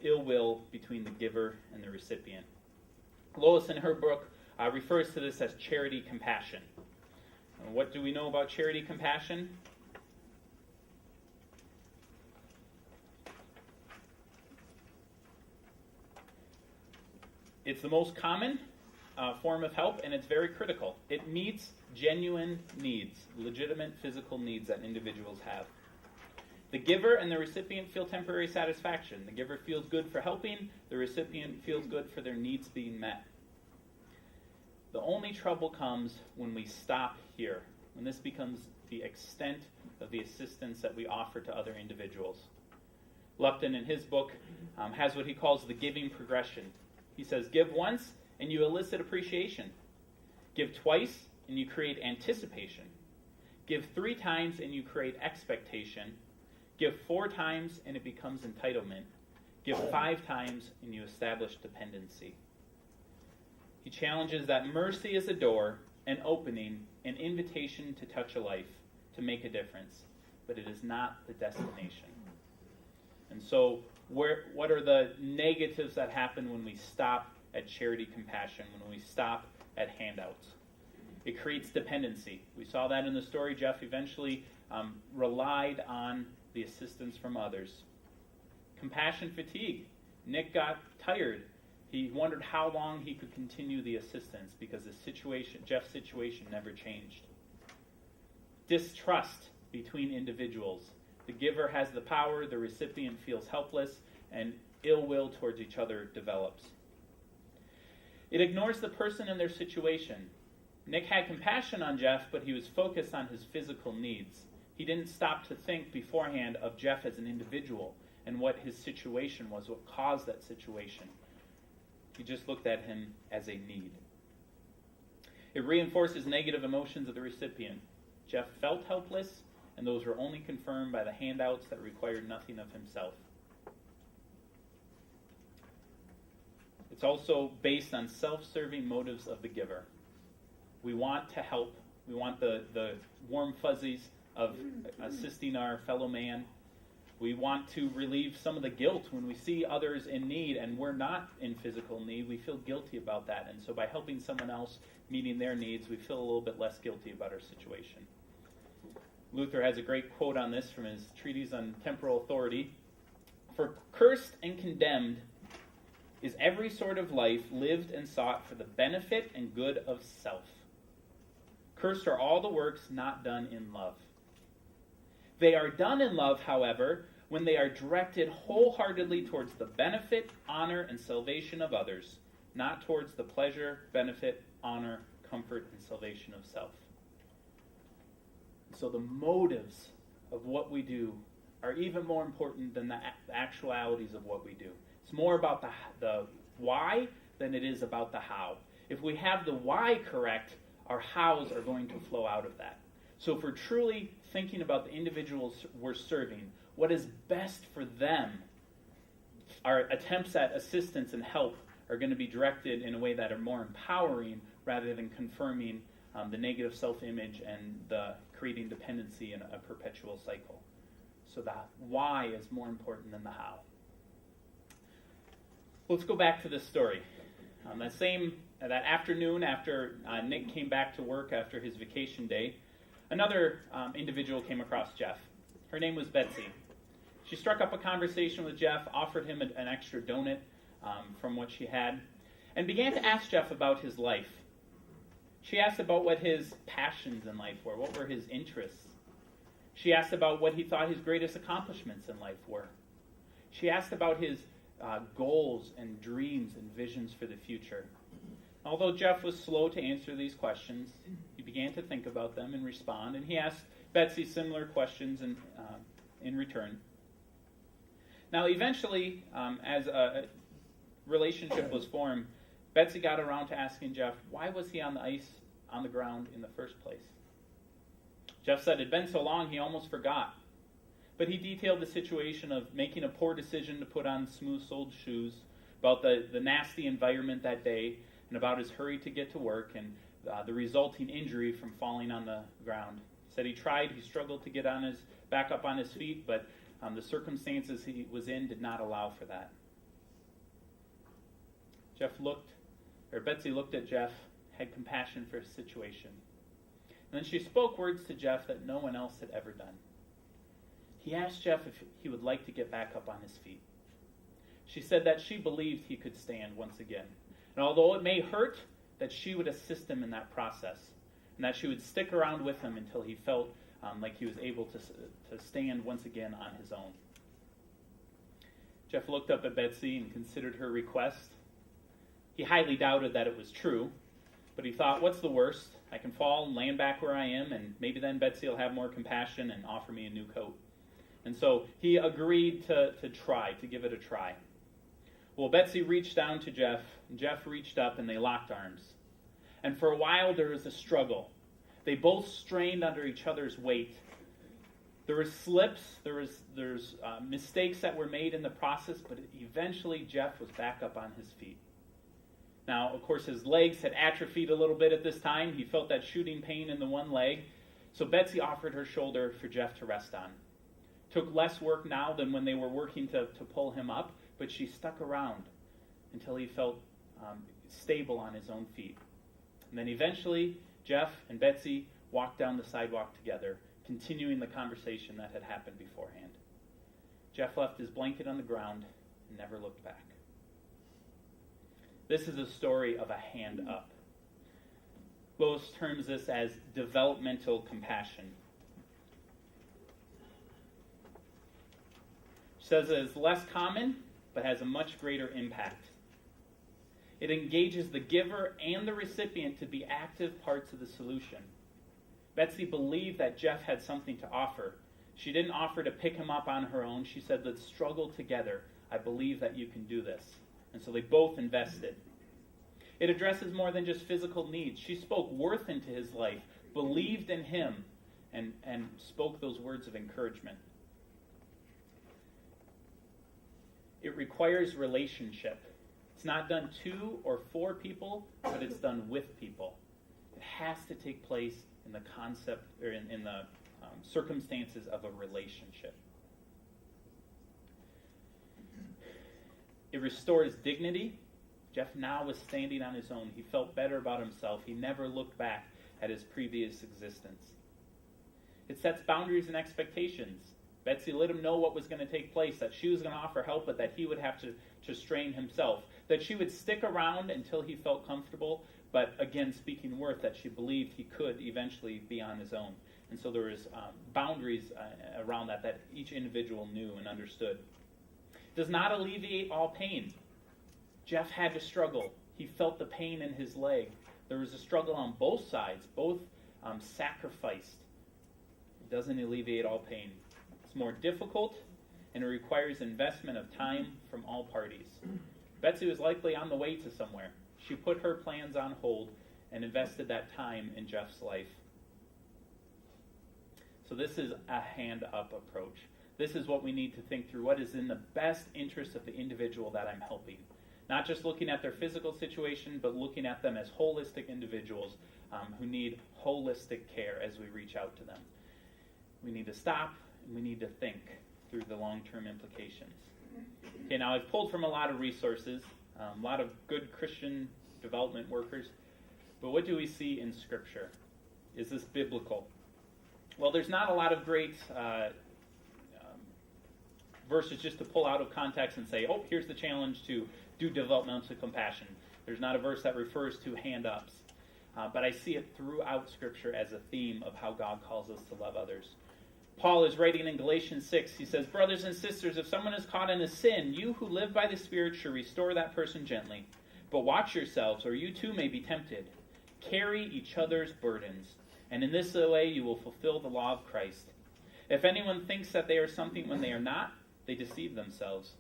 ill will between the giver and the recipient. Lois, in her book, refers to this as charity compassion. What do we know about charity compassion? It's the most common form of help, and it's very critical. It meets genuine needs, legitimate physical needs that individuals have. The giver and the recipient feel temporary satisfaction. The giver feels good for helping. The recipient feels good for their needs being met. The only trouble comes when we stop here, when this becomes the extent of the assistance that we offer to other individuals. Lupton, in his book, has what he calls the giving progression. He says, give once and you elicit appreciation. Give twice and you create anticipation. Give 3 times and you create expectation. Give 4 times and it becomes entitlement. Give 5 times and you establish dependency. He challenges that mercy is a door, an opening, an invitation to touch a life, to make a difference. but it is not the destination. And so, what are the negatives that happen when we stop at charity compassion, when we stop at handouts? It creates dependency. We saw that in the story. Jeff eventually relied on the assistance from others. Compassion fatigue. Nick got tired. He wondered how long he could continue the assistance because Jeff's situation never changed. Distrust between individuals. The giver has the power, the recipient feels helpless, and ill will towards each other develops. It ignores the person and their situation. Nick had compassion on Jeff, but he was focused on his physical needs. He didn't stop to think beforehand of Jeff as an individual and what his situation was, what caused that situation. He just looked at him as a need. It reinforces negative emotions of the recipient. Jeff felt helpless, and those were only confirmed by the handouts that required nothing of himself. It's also based on self-serving motives of the giver. We want to help. We want the warm fuzzies of assisting our fellow man. We want to relieve some of the guilt when we see others in need and we're not in physical need. We feel guilty about that. And so by helping someone else meeting their needs, we feel a little bit less guilty about our situation. Luther has a great quote on this from his treatise on temporal authority. For cursed and condemned is every sort of life lived and sought for the benefit and good of self. Cursed are all the works not done in love. They are done in love, however, when they are directed wholeheartedly towards the benefit, honor, and salvation of others, not towards the pleasure, benefit, honor, comfort, and salvation of self. So the motives of what we do are even more important than the actualities of what we do. It's more about the why than it is about the how. If we have the why correct, our hows are going to flow out of that. So if we're truly thinking about the individuals we're serving, what is best for them, our attempts at assistance and help are going to be directed in a way that are more empowering rather than confirming the negative self-image and the creating dependency in a perpetual cycle. So the why is more important than the how. Let's go back to this story. That afternoon after Nick came back to work after his vacation day, another individual came across Jeff. Her name was Betsy. She struck up a conversation with Jeff, offered him an extra donut from what she had, and began to ask Jeff about his life. She asked about what his passions in life were, what were his interests. She asked about what he thought his greatest accomplishments in life were. She asked about his goals and dreams and visions for the future. Although Jeff was slow to answer these questions, he began to think about them and respond, and he asked Betsy similar questions in return. Now, eventually, as a relationship was formed, Betsy got around to asking Jeff, why was he on the ice on the ground in the first place? Jeff said it had been so long he almost forgot. But he detailed the situation of making a poor decision to put on smooth-soled shoes, about the nasty environment that day, and about his hurry to get to work, and the resulting injury from falling on the ground. He said he struggled to get back up on his feet, but the circumstances he was in did not allow for that. Betsy looked at Jeff, had compassion for his situation. And then she spoke words to Jeff that no one else had ever done. He asked Jeff if he would like to get back up on his feet. She said that she believed he could stand once again. And although it may hurt, that she would assist him in that process. And that she would stick around with him until he felt like he was able to stand once again on his own. Jeff looked up at Betsy and considered her request. He highly doubted that it was true, but he thought, what's the worst? I can fall and land back where I am, and maybe then Betsy will have more compassion and offer me a new coat. And so he agreed to give it a try. Well, Betsy reached down to Jeff, and Jeff reached up, and they locked arms. And for a while, there was a struggle. They both strained under each other's weight. There were slips, there's mistakes that were made in the process, but eventually Jeff was back up on his feet. Now, of course, his legs had atrophied a little bit at this time. He felt that shooting pain in the one leg. So Betsy offered her shoulder for Jeff to rest on. Took less work now than when they were working to pull him up, but she stuck around until he felt stable on his own feet. And then eventually, Jeff and Betsy walked down the sidewalk together, continuing the conversation that had happened beforehand. Jeff left his blanket on the ground and never looked back. This is a story of a hand up. Lois terms this as developmental compassion. She says it is less common, but has a much greater impact. It engages the giver and the recipient to be active parts of the solution. Betsy believed that Jeff had something to offer. She didn't offer to pick him up on her own. She said, let's struggle together. I believe that you can do this. And so they both invested. It addresses more than just physical needs. She spoke worth into his life, believed in him, and spoke those words of encouragement. It requires relationship. It's not done to or for people, but it's done with people. It has to take place in the concept or in the circumstances of a relationship. It restores dignity. Jeff now was standing on his own. He felt better about himself. He never looked back at his previous existence. It sets boundaries and expectations. Betsy let him know what was going to take place, that she was going to offer help, but that he would have to strain himself, that she would stick around until he felt comfortable, but again, speaking worth, that she believed he could eventually be on his own. And so there was boundaries around that each individual knew and understood. It does not alleviate all pain. Jeff had to struggle. He felt the pain in his leg. There was a struggle on both sides. Both sacrificed. It doesn't alleviate all pain. It's more difficult, and it requires investment of time from all parties. Betsy was likely on the way to somewhere. She put her plans on hold and invested that time in Jeff's life. So this is a hand-up approach. This is what we need to think through. What is in the best interest of the individual that I'm helping? Not just looking at their physical situation, but looking at them as holistic individuals who need holistic care as we reach out to them. We need to stop and we need to think through the long-term implications. Okay, now I've pulled from a lot of resources, a lot of good Christian development workers, but what do we see in Scripture? Is this biblical? Well, there's not a lot of great verses just to pull out of context and say, oh, here's the challenge to do developmental compassion. There's not a verse that refers to hand-ups. But I see it throughout Scripture as a theme of how God calls us to love others. Paul is writing in Galatians 6. He says, brothers and sisters, if someone is caught in a sin, you who live by the Spirit should restore that person gently. But watch yourselves, or you too may be tempted. Carry each other's burdens, and in this way you will fulfill the law of Christ. If anyone thinks that they are something when they are not, they deceive themselves.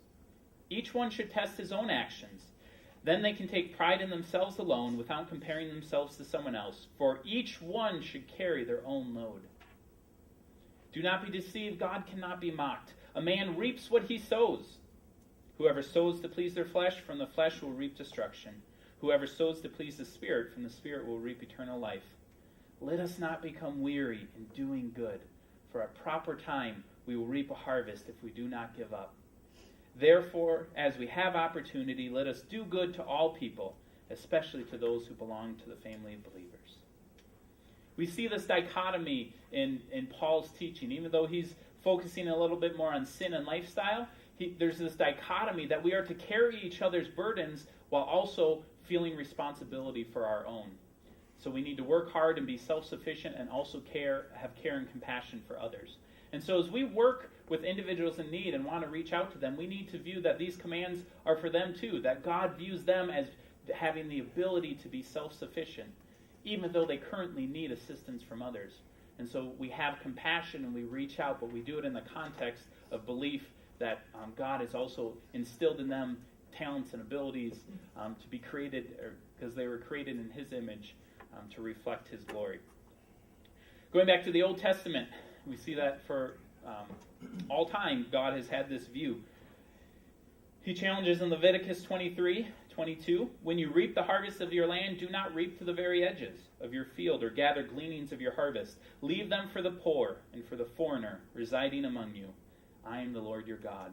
Each one should test his own actions. Then they can take pride in themselves alone without comparing themselves to someone else. For each one should carry their own load. Do not be deceived. God cannot be mocked. A man reaps what he sows. Whoever sows to please their flesh, from the flesh will reap destruction. Whoever sows to please the Spirit, from the Spirit will reap eternal life. Let us not become weary in doing good. For at proper time we will reap a harvest if we do not give up. Therefore, as we have opportunity, let us do good to all people, especially to those who belong to the family of believers. We see this dichotomy in Paul's teaching. Even though he's focusing a little bit more on sin and lifestyle, there's this dichotomy that we are to carry each other's burdens while also feeling responsibility for our own. So we need to work hard and be self-sufficient and also have care and compassion for others. And so as we work with individuals in need and want to reach out to them, we need to view that these commands are for them too, that God views them as having the ability to be self-sufficient, even though they currently need assistance from others. And so we have compassion and we reach out, but we do it in the context of belief that God has also instilled in them talents and abilities to be created, because they were created in His image to reflect His glory. Going back to the Old Testament, we see that for all time, God has had this view. He challenges in Leviticus 23, 22, when you reap the harvest of your land, do not reap to the very edges of your field or gather gleanings of your harvest. Leave them for the poor and for the foreigner residing among you. I am the Lord your God.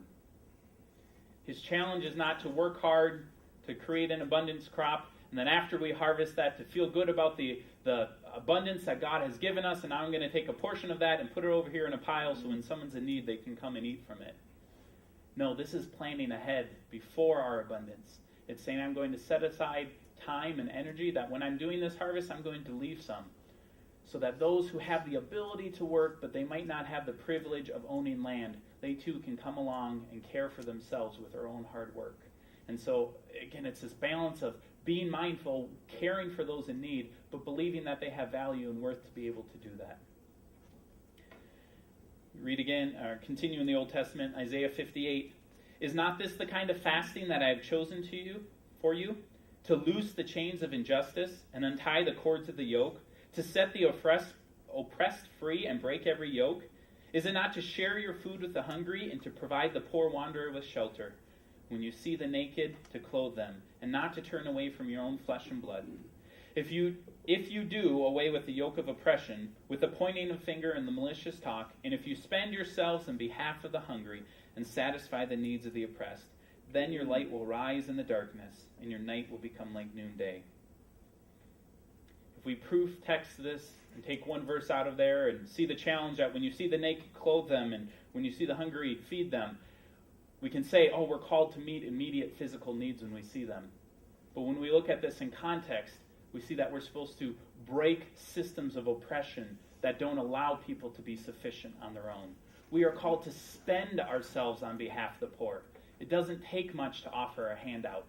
His challenge is not to work hard to create an abundance crop, and then after we harvest that, to feel good about the abundance that God has given us, and now I'm going to take a portion of that and put it over here in a pile so when someone's in need, they can come and eat from it. No, this is planning ahead before our abundance. It's saying I'm going to set aside time and energy that when I'm doing this harvest, I'm going to leave some. So that those who have the ability to work, but they might not have the privilege of owning land, they too can come along and care for themselves with their own hard work. And so, again, it's this balance of being mindful, caring for those in need, but believing that they have value and worth to be able to do that. Read again, or continue in the Old Testament, Isaiah 58. Is not this the kind of fasting that I have chosen for you? To loose the chains of injustice and untie the cords of the yoke, to set the oppressed free and break every yoke? Is it not to share your food with the hungry and to provide the poor wanderer with shelter? When you see the naked, to clothe them, and not to turn away from your own flesh and blood. If you do away with the yoke of oppression, with the pointing of finger and the malicious talk, and if you spend yourselves in behalf of the hungry and satisfy the needs of the oppressed, then your light will rise in the darkness, and your night will become like noonday. If we proof text this and take one verse out of there and see the challenge that when you see the naked, clothe them, and when you see the hungry, feed them, we can say, oh, we're called to meet immediate physical needs when we see them. But when we look at this in context, we see that we're supposed to break systems of oppression that don't allow people to be sufficient on their own. We are called to spend ourselves on behalf of the poor. It doesn't take much to offer a handout.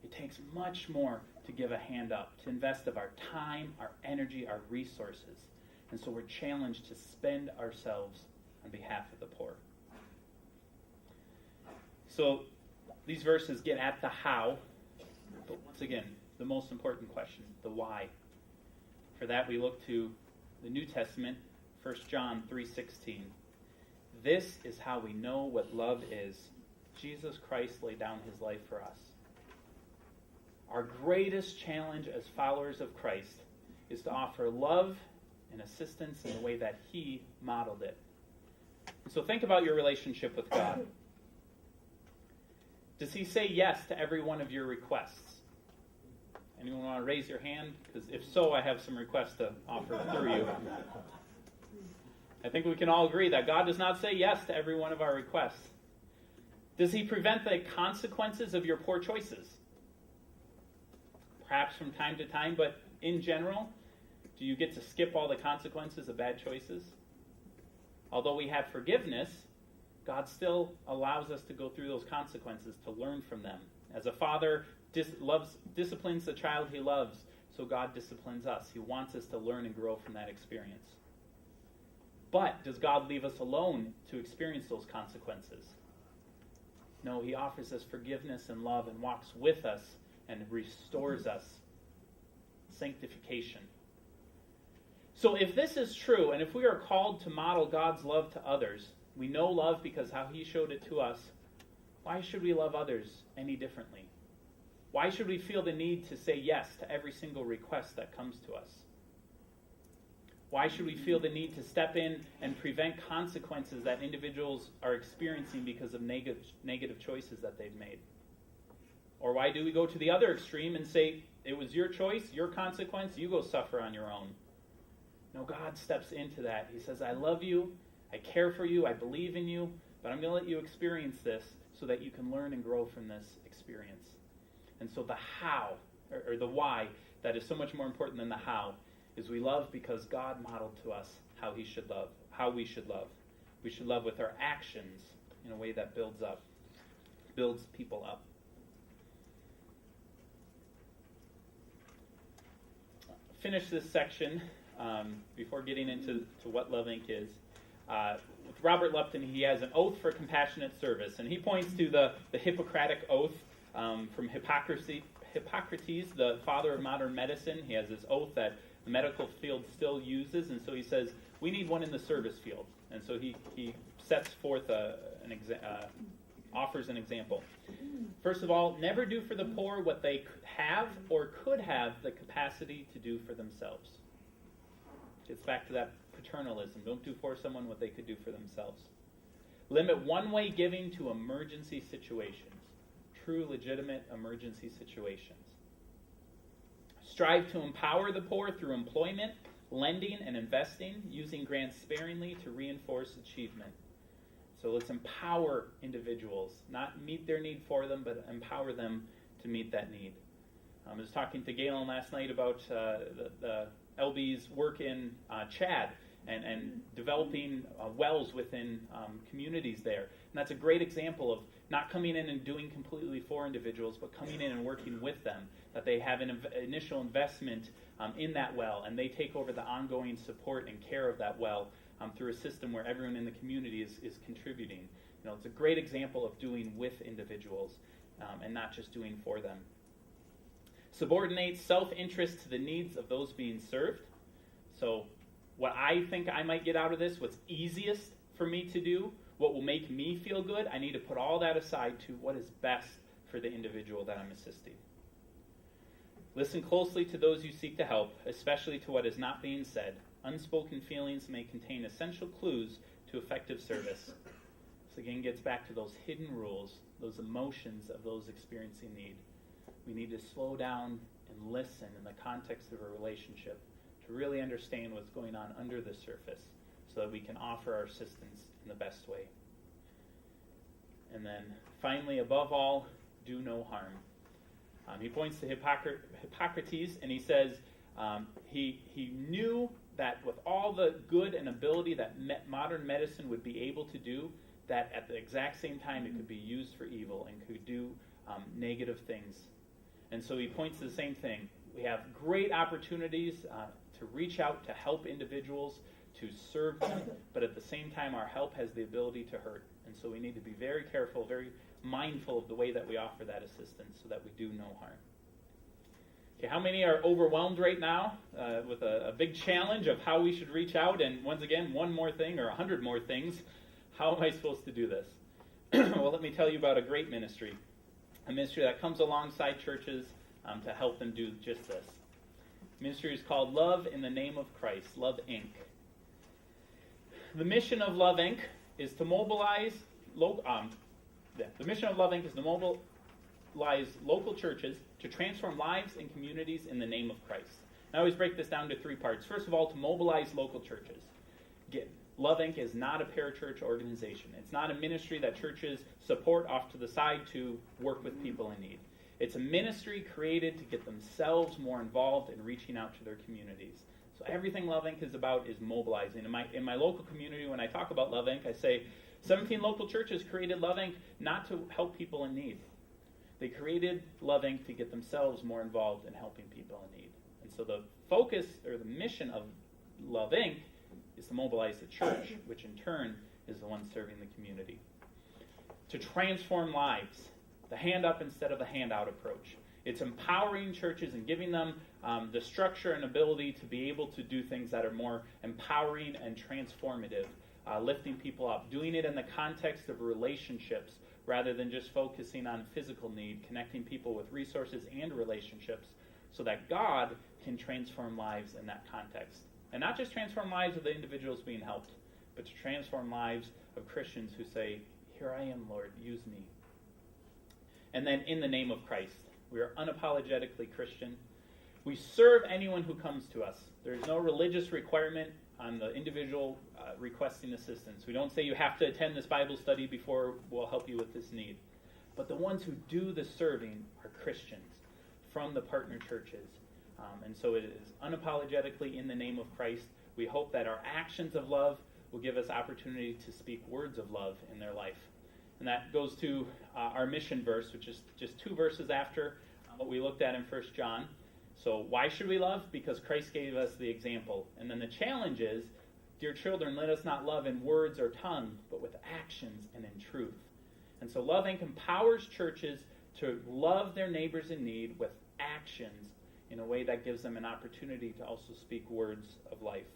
It takes much more to give a hand up, to invest of our time, our energy, our resources. And so we're challenged to spend ourselves on behalf of the poor. So these verses get at the how, but once again, the most important question, the why. For that we look to the New Testament, 1 John 3:16. This is how we know what love is. Jesus Christ laid down his life for us. Our greatest challenge as followers of Christ is to offer love and assistance in the way that he modeled it. And so think about your relationship with God. Does he say yes to every one of your requests? Anyone want to raise your hand? Because if so, I have some requests to offer through you. I think we can all agree that God does not say yes to every one of our requests. Does he prevent the consequences of your poor choices? Perhaps from time to time, but in general, do you get to skip all the consequences of bad choices? Although we have forgiveness, God still allows us to go through those consequences to learn from them. As a father disciplines the child he loves, so God disciplines us. He wants us to learn and grow from that experience. But does God leave us alone to experience those consequences? No, he offers us forgiveness and love and walks with us and restores us. Sanctification. So if this is true, and if we are called to model God's love to others, we know love because how he showed it to us, why should we love others any differently? Why should we feel the need to say yes to every single request that comes to us? Why should we feel the need to step in and prevent consequences that individuals are experiencing because of negative choices that they've made? Or why do we go to the other extreme and say, it was your choice, your consequence, you go suffer on your own? No, God steps into that. He says, I love you, I care for you, I believe in you, but I'm going to let you experience this so that you can learn and grow from this experience. And so the how, or the why, that is so much more important than the how, is we love because God modeled to us how we should love. We should love with our actions in a way that builds people up. Finish this section before getting into what Love Inc. is. With Robert Lupton, he has an oath for compassionate service, and he points to the Hippocratic oath from Hippocrates, the father of modern medicine. He has this oath that the medical field still uses, and so he says, we need one in the service field. And so he sets forth offers an example. First of all, never do for the poor what they have or could have the capacity to do for themselves. Gets back to that paternalism. Don't do for someone what they could do for themselves. Limit one-way giving to emergency situations, true, legitimate emergency situations. Strive to empower the poor through employment, lending, and investing, using grants sparingly to reinforce achievement. So let's empower individuals, not meet their need for them, but empower them to meet that need. I was talking to Galen last night about the LB's work in Chad and developing wells within communities there. And that's a great example of not coming in and doing completely for individuals, but coming in and working with them, that they have an initial investment in that well, and they take over the ongoing support and care of that well through a system where everyone in the community is contributing. It's a great example of doing with individuals and not just doing for them. Subordinate self-interest to the needs of those being served. So what I think I might get out of this, what's easiest for me to do, what will make me feel good, I need to put all that aside to what is best for the individual that I'm assisting. Listen closely to those you seek to help, especially to what is not being said. Unspoken feelings may contain essential clues to effective service. This again gets back to those hidden rules, those emotions of those experiencing need. We need to slow down and listen in the context of a relationship to really understand what's going on under the surface so that we can offer our assistance in the best way. And then finally, above all, do no harm. He points to Hippocrates, and he says he knew that with all the good and ability that modern medicine would be able to do, that at the exact same time it could be used for evil and could do negative things. And so he points to the same thing. We have great opportunities to reach out to help individuals, to serve them, but at the same time our help has the ability to hurt. And so we need to be very careful, very mindful of the way that we offer that assistance so that we do no harm. Okay, how many are overwhelmed right now with a big challenge of how we should reach out? And once again, one more thing or 100 more things. How am I supposed to do this? Well, let me tell you about a great ministry. A ministry that comes alongside churches to help them do just this. The ministry is called Love in the Name of Christ, Love Inc. The mission of Love Inc. is to mobilize local churches to transform lives and communities in the name of Christ. I always break this down to 3 parts. First of all, to mobilize local churches. Again, Love Inc. is not a parachurch organization. It's not a ministry that churches support off to the side to work with people in need. It's a ministry created to get themselves more involved in reaching out to their communities. So everything Love Inc. is about is mobilizing. In my local community, when I talk about Love Inc., I say 17 local churches created Love Inc. not to help people in need. They created Love Inc. to get themselves more involved in helping people in need. And so the focus or the mission of Love Inc. is to mobilize the church, which in turn is the one serving the community. To transform lives, the hand up instead of the handout approach. It's empowering churches and giving them the structure and ability to be able to do things that are more empowering and transformative, lifting people up, doing it in the context of relationships rather than just focusing on physical need, connecting people with resources and relationships so that God can transform lives in that context. And not just transform lives of the individuals being helped, but to transform lives of Christians who say, "Here I am, Lord, use me." And then in the name of Christ, we are unapologetically Christian. We serve anyone who comes to us. There is no religious requirement on the individual requesting assistance. We don't say you have to attend this Bible study before we'll help you with this need. But the ones who do the serving are Christians from the partner churches. And so it is unapologetically in the name of Christ. We hope that our actions of love will give us opportunity to speak words of love in their life. And that goes to our mission verse, which is just 2 verses after what we looked at in 1 John. So why should we love? Because Christ gave us the example. And then the challenge is, dear children, let us not love in words or tongue, but with actions and in truth. And so Love Inc. empowers churches to love their neighbors in need with actions in a way that gives them an opportunity to also speak words of life.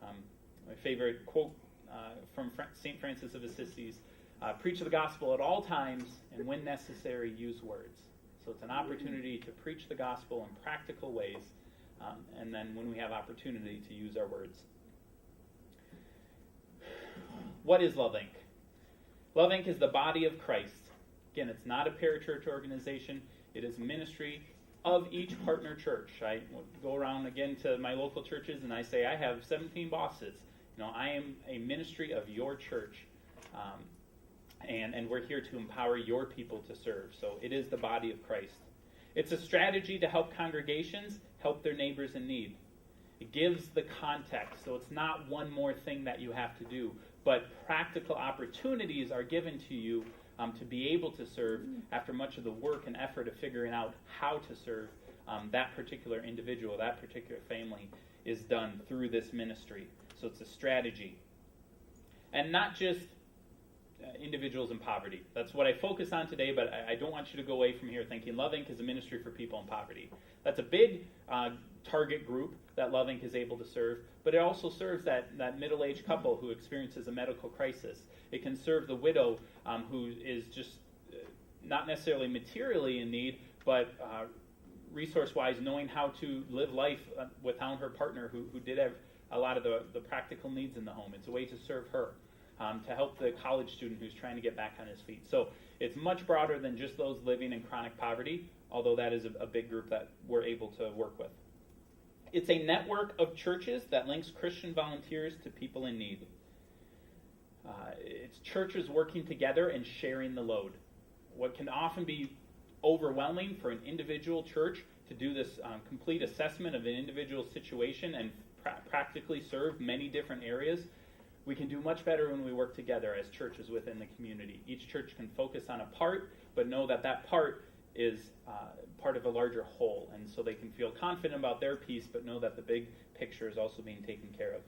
My favorite quote from St. Francis of Assisi, preach the gospel at all times, and when necessary, use words. So it's an opportunity to preach the gospel in practical ways, and then when we have opportunity to use our words. What is Love Inc.? Love Inc. is the body of Christ. Again, it's not a parachurch organization. It is ministry of each partner church. I go around again to my local churches and I say, I have 17 bosses. I am a ministry of your church. And we're here to empower your people to serve. So it is the body of Christ. It's a strategy to help congregations help their neighbors in need. It gives the context. So it's not one more thing that you have to do, but practical opportunities are given to you to be able to serve after much of the work and effort of figuring out how to serve that particular individual, that particular family is done through this ministry. So it's a strategy. And not just individuals in poverty. That's what I focus on today, but I don't want you to go away from here thinking Love Inc. is a ministry for people in poverty. That's a big target group that Love Inc. is able to serve, but it also serves that middle-aged couple who experiences a medical crisis. It can serve the widow who is just not necessarily materially in need, but resource-wise knowing how to live life without her partner who did have a lot of the practical needs in the home. It's a way to serve her. To help the college student who's trying to get back on his feet. So it's much broader than just those living in chronic poverty, although that is a big group that we're able to work with. It's a network of churches that links Christian volunteers to people in need. It's churches working together and sharing the load. What can often be overwhelming for an individual church to do this complete assessment of an individual situation and practically serve many different areas, we can do much better when we work together as churches within the community. Each church can focus on a part, but know that part is part of a larger whole. And so they can feel confident about their piece, but know that the big picture is also being taken care of.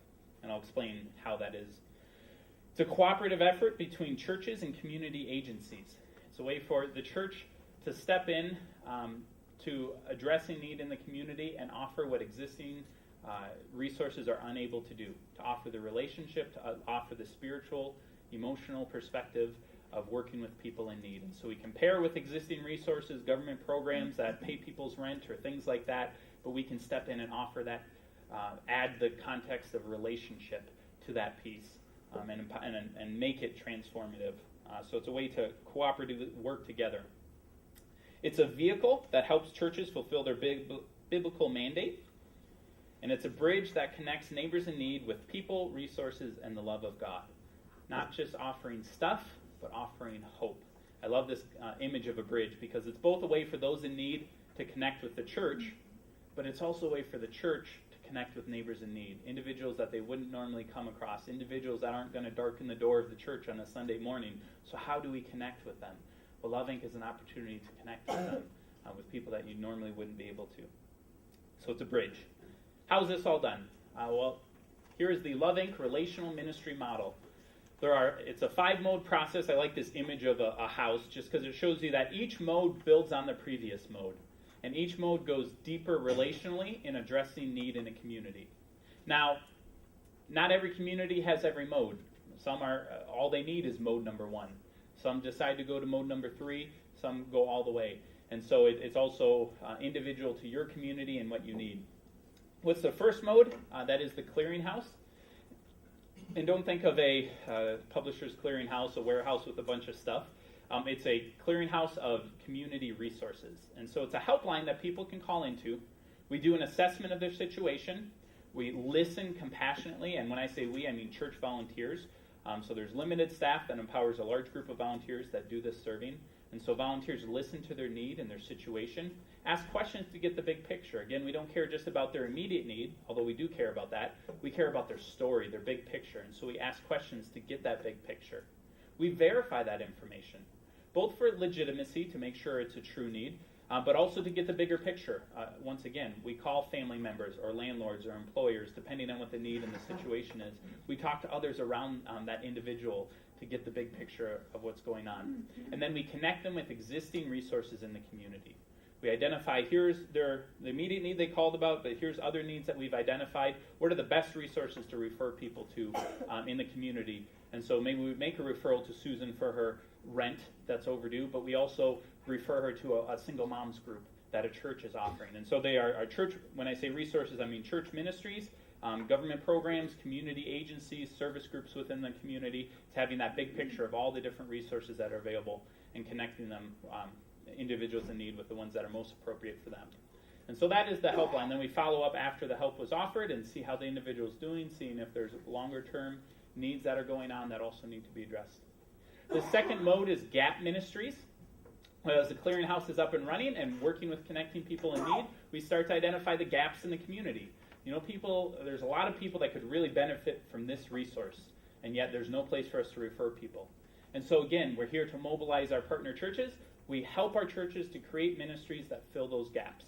And I'll explain how that is. It's a cooperative effort between churches and community agencies. It's a way for the church to step in to addressing need in the community and offer what existing resources are unable to do, to offer the relationship, to offer the spiritual, emotional perspective of working with people in need. And so we compare with existing resources, government programs that pay people's rent or things like that, but we can step in and offer that, add the context of relationship to that piece and make it transformative. So it's a way to cooperatively work together. It's a vehicle that helps churches fulfill their biblical mandate. And it's a bridge that connects neighbors in need with people, resources, and the love of God. Not just offering stuff, but offering hope. I love this image of a bridge because it's both a way for those in need to connect with the church, but it's also a way for the church to connect with neighbors in need. Individuals that they wouldn't normally come across. Individuals that aren't going to darken the door of the church on a Sunday morning. So how do we connect with them? Well, Love Inc. is an opportunity to connect with them, with people that you normally wouldn't be able to. So it's a bridge. How's this all done? Well, here is the Love Inc. relational ministry model. It's a 5-mode process. I like this image of a house just because it shows you that each mode builds on the previous mode. And each mode goes deeper relationally in addressing need in a community. Now, not every community has every mode. Some are, all they need is mode number 1. Some decide to go to mode number 3. Some go all the way. And so it's also individual to your community and what you need. What's the first mode? That is the clearinghouse. And don't think of a publisher's clearinghouse, a warehouse with a bunch of stuff. It's a clearinghouse of community resources. And so it's a helpline that people can call into. We do an assessment of their situation. We listen compassionately. And when I say we, I mean church volunteers. So there's limited staff that empowers a large group of volunteers that do this serving. And so volunteers listen to their need and their situation, ask questions to get the big picture. Again, we don't care just about their immediate need, although we do care about that. We care about their story, their big picture, and so we ask questions to get that big picture. We verify that information, both for legitimacy to make sure it's a true need, but also to get the bigger picture. Once again, we call family members or landlords or employers, depending on what the need and the situation is. We talk to others around that individual to get the big picture of what's going on. And then we connect them with existing resources in the community. We identify here's the immediate need they called about, but here's other needs that we've identified. What are the best resources to refer people to in the community? And so maybe we make a referral to Susan for her rent that's overdue, but we also refer her to a single moms group that a church is offering. And so they are church, when I say resources, I mean church ministries, government programs, community agencies, service groups within the community. It's having that big picture of all the different resources that are available and connecting them, individuals in need, with the ones that are most appropriate for them. And so that is the helpline. Then we follow up after the help was offered and see how the individual is doing, seeing if there's longer term needs that are going on that also need to be addressed. The second mode is gap ministries. As the clearinghouse is up and running and working with connecting people in need, we start to identify the gaps in the community. You know, there's a lot of people that could really benefit from this resource, and yet there's no place for us to refer people. And so again, we're here to mobilize our partner churches. We help our churches to create ministries that fill those gaps.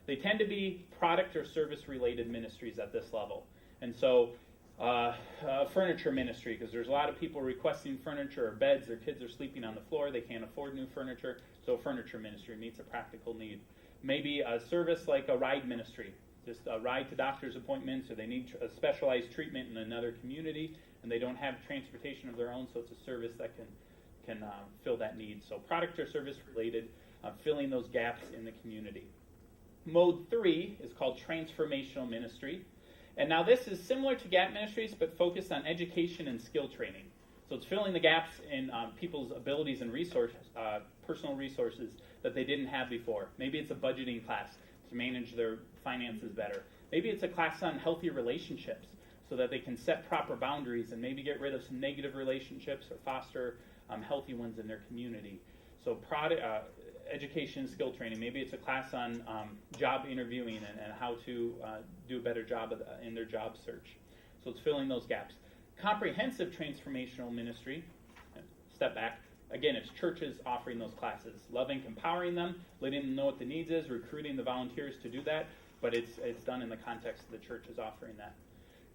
They tend to be product or service related ministries at this level. And so furniture ministry, because there's a lot of people requesting furniture or beds. Their kids are sleeping on the floor. They can't afford new furniture. So furniture ministry meets a practical need. Maybe a service like a ride ministry, just a ride to doctor's appointments, or they need a specialized treatment in another community and they don't have transportation of their own, so it's a service that can fill that need. So product or service related, filling those gaps in the community. Mode 3 is called transformational ministry. And now this is similar to gap ministries, but focused on education and skill training. So it's filling the gaps in people's abilities and personal resources that they didn't have before. Maybe it's a budgeting class to manage their finances better. Maybe it's a class on healthy relationships so that they can set proper boundaries and maybe get rid of some negative relationships or foster healthy ones in their community. So education, skill training. Maybe it's a class on job interviewing and how to do a better job in their job search. So it's filling those gaps. Comprehensive transformational ministry, step back. Again, it's churches offering those classes, loving, empowering them, letting them know what the needs is, recruiting the volunteers to do that, but it's done in the context of the churches offering that.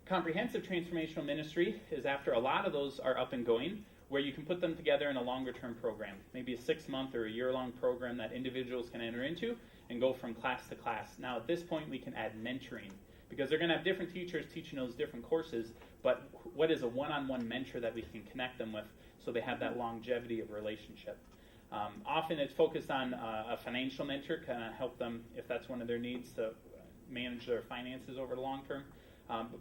Comprehensive transformational ministry is after a lot of those are up and going, where you can put them together in a longer-term program, maybe a 6-month or a year-long program that individuals can enter into and go from class to class. Now, at this point, we can add mentoring, because they're going to have different teachers teaching those different courses, but what is a one-on-one mentor that we can connect them with so they have that longevity of relationship? Often it's focused on a financial mentor, kind of help them, if that's one of their needs, to manage their finances over the long term,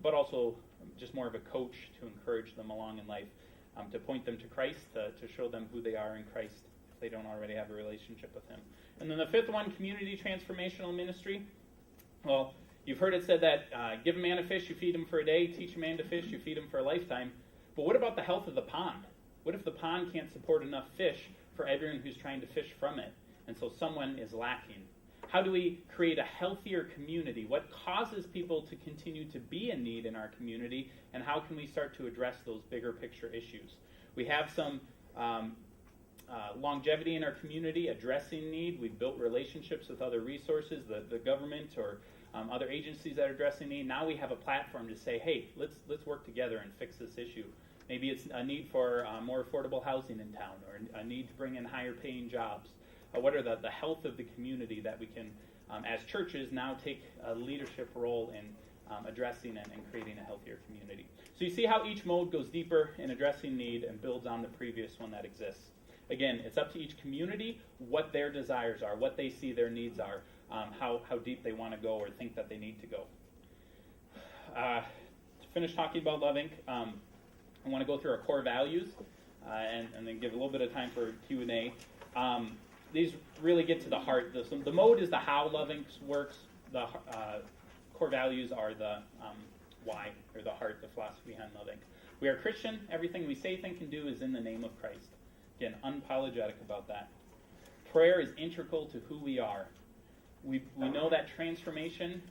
but also just more of a coach to encourage them along in life. To point them to Christ, to show them who they are in Christ if they don't already have a relationship with Him. And then the fifth one, community transformational ministry. Well, you've heard it said that give a man a fish, you feed him for a day. Teach a man to fish, you feed him for a lifetime. But what about the health of the pond? What if the pond can't support enough fish for everyone who's trying to fish from it? And so someone is lacking. How do we create a healthier community? What causes people to continue to be in need in our community? And how can we start to address those bigger picture issues? We have some longevity in our community addressing need. We've built relationships with other resources, the government or other agencies that are addressing need. Now we have a platform to say, hey, let's work together and fix this issue. Maybe it's a need for more affordable housing in town, or a need to bring in higher paying jobs. What are the health of the community that we can, as churches, now take a leadership role in addressing and creating a healthier community. So you see how each mode goes deeper in addressing need and builds on the previous one that exists. Again, it's up to each community what their desires are, what they see their needs are, how deep they want to go or think that they need to go. To finish talking about Love Inc., I want to go through our core values and then give a little bit of time for Q&A. These really get to the heart. The mode is the how Love Inc. works. The core values are the why, or the heart, the philosophy behind Love Inc. We are Christian. Everything we say, think, and do is in the name of Christ. Again, unapologetic about that. Prayer is integral to who we are. We know that transformation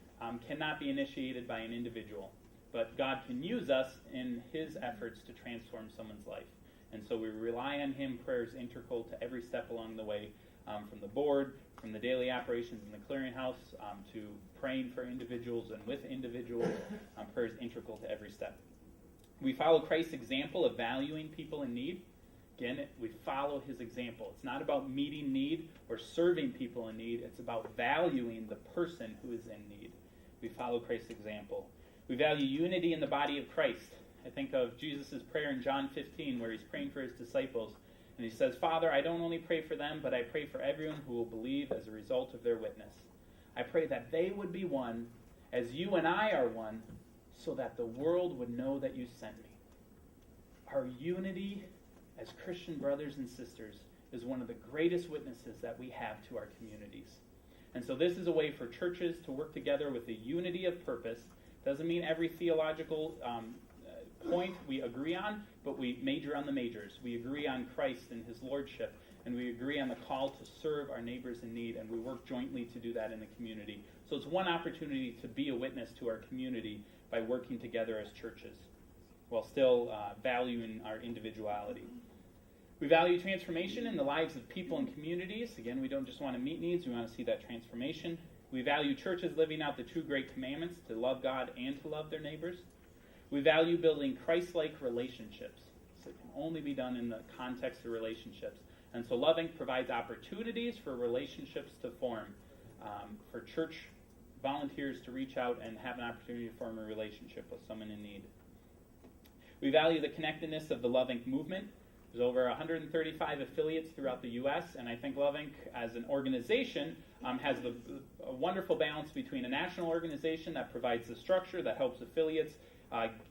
cannot be initiated by an individual, but God can use us in His efforts to transform someone's life. And so we rely on Him. Prayer is integral to every step along the way, from the board, from the daily operations in the clearinghouse, to praying for individuals and with individuals. Prayer is integral to every step. We follow Christ's example of valuing people in need. Again, we follow his example. It's not about meeting need or serving people in need. It's about valuing the person who is in need. We follow Christ's example. We value unity in the body of Christ. I think of Jesus' prayer in John 15 where he's praying for his disciples. And he says, Father, I don't only pray for them, but I pray for everyone who will believe as a result of their witness. I pray that they would be one as you and I are one, so that the world would know that you sent me. Our unity as Christian brothers and sisters is one of the greatest witnesses that we have to our communities. And so this is a way for churches to work together with a unity of purpose. Doesn't mean every theological point we agree on, but we major on the majors. We agree on Christ and his lordship, and we agree on the call to serve our neighbors in need, and we work jointly to do that in the community. So it's one opportunity to be a witness to our community by working together as churches, while still valuing our individuality. We value transformation in the lives of people and communities. Again, we don't just want to meet needs, we want to see that transformation. We value churches living out the two great commandments, to love God and to love their neighbors. We value building Christ-like relationships. So it can only be done in the context of relationships. And so Loving provides opportunities for relationships to form, for church volunteers to reach out and have an opportunity to form a relationship with someone in need. We value the connectedness of the Loving movement. There's over 135 affiliates throughout the U.S., and I think Loving, as an organization, has a wonderful balance between a national organization that provides the structure that helps affiliates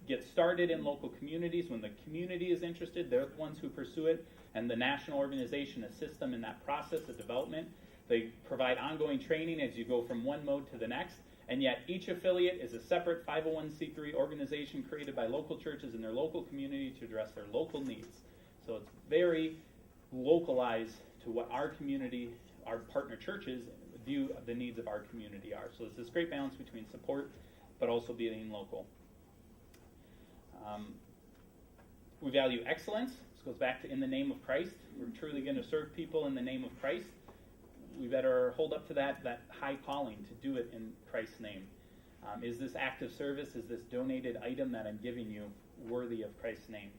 get started in local communities. When the community is interested, they're the ones who pursue it, and the national organization assists them in that process of development. They provide ongoing training as you go from one mode to the next, and yet each affiliate is a separate 501c3 organization created by local churches in their local community to address their local needs. So it's very localized to what our community, our partner churches, view the needs of our community are. So it's this great balance between support but also being local. We value excellence. This goes back to in the name of Christ. We're truly going to serve people in the name of Christ. We better hold up to that high calling to do it in Christ's name. Is this act of service, is this donated item that I'm giving you worthy of Christ's name?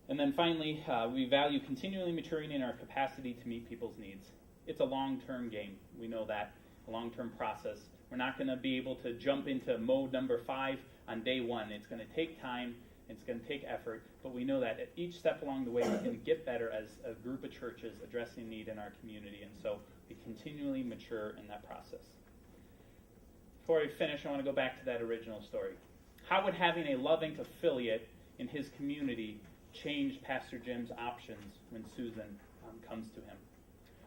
And then finally, we value continually maturing in our capacity to meet people's needs. It's a long-term game. We know that, a long-term process. We're not going to be able to jump into mode number 5 on day 1. It's going to take time. It's going to take effort. But we know that at each step along the way, we're going to get better as a group of churches addressing need in our community. And so we continually mature in that process. Before I finish, I want to go back to that original story. How would having a Loving affiliate in his community change Pastor Jim's options when Susan comes to him?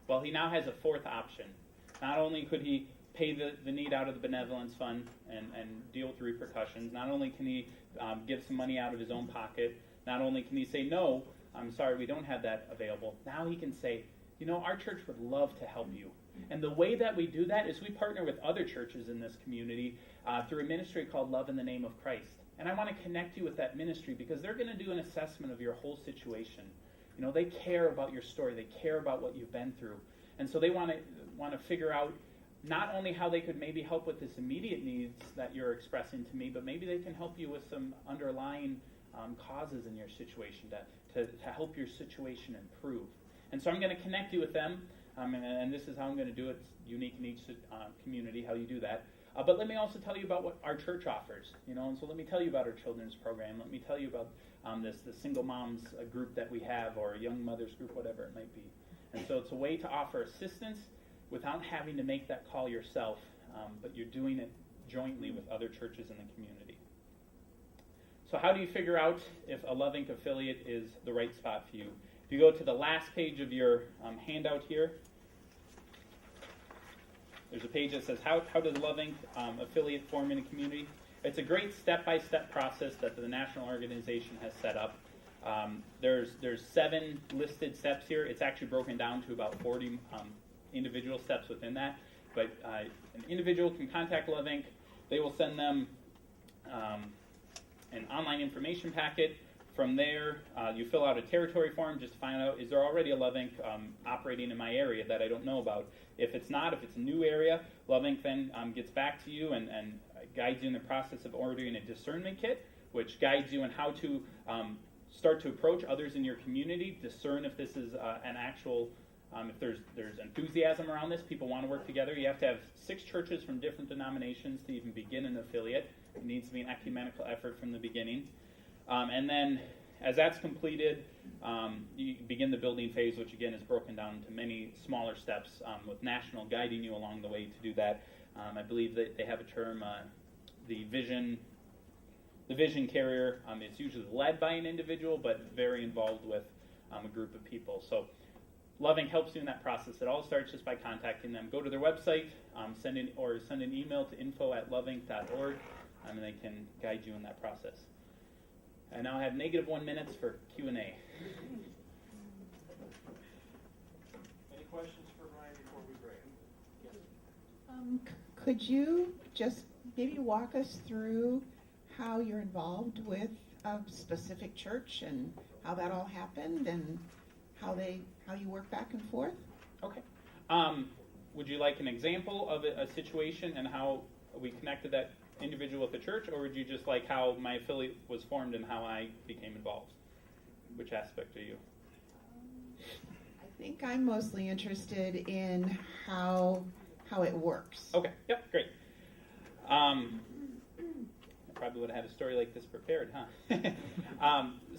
Well, he now has a fourth option. Not only could he pay the need out of the benevolence fund and deal with the repercussions, not only can he give some money out of his own pocket, not only can he say, no, I'm sorry, we don't have that available. Now he can say, our church would love to help you. And the way that we do that is we partner with other churches in this community through a ministry called Love in the Name of Christ. And I want to connect you with that ministry because they're going to do an assessment of your whole situation. They care about your story. They care about what you've been through. And so they want to figure out not only how they could maybe help with this immediate needs that you're expressing to me, but maybe they can help you with some underlying causes in your situation to help your situation improve. And so I'm going to connect you with them, and this is how I'm going to do it. It's unique in each community how you do that. But let me also tell you about what our church offers, and so let me tell you about our children's program. Let me tell you about the single moms group that we have, or a young mothers group, whatever it might be. And so it's a way to offer assistance without having to make that call yourself, but you're doing it jointly with other churches in the community. So how do you figure out if a Loving affiliate is the right spot for you? If you go to the last page of your handout here, there's a page that says, how does Loving affiliate form in a community? It's a great step-by-step process that the national organization has set up. There's 7 listed steps here. It's actually broken down to about 40 individual steps within that. But an individual can contact Loving. They will send them an online information packet. From there, you fill out a territory form just to find out, is there already a Loving operating in my area that I don't know about? If it's not, if it's a new area, Loving then gets back to you and guides you in the process of ordering a discernment kit, which guides you in how to start to approach others in your community, discern if this is an actual, if there's enthusiasm around this, people want to work together. You have to have 6 churches from different denominations to even begin an affiliate. It needs to be an ecumenical effort from the beginning. And then as that's completed, you begin the building phase, which again is broken down into many smaller steps with national guiding you along the way to do that. I believe that they have a term, the vision carrier. It's usually led by an individual, but very involved with a group of people. So Loving helps you in that process. It all starts just by contacting them. Go to their website, send an email to info@loving.org, and they can guide you in that process. I now have -1 minute for Q&A. Any questions for Ryan before we break? Could you just maybe walk us through how you're involved with a specific church and how that all happened and how you work back and forth? Okay. Would you like an example of a situation and how we connected that individual with the church, or would you just like how my affiliate was formed and how I became involved? Which aspect are you? I think I'm mostly interested in how it works. Okay. Yep. Great. I probably would have had a story like this prepared, huh?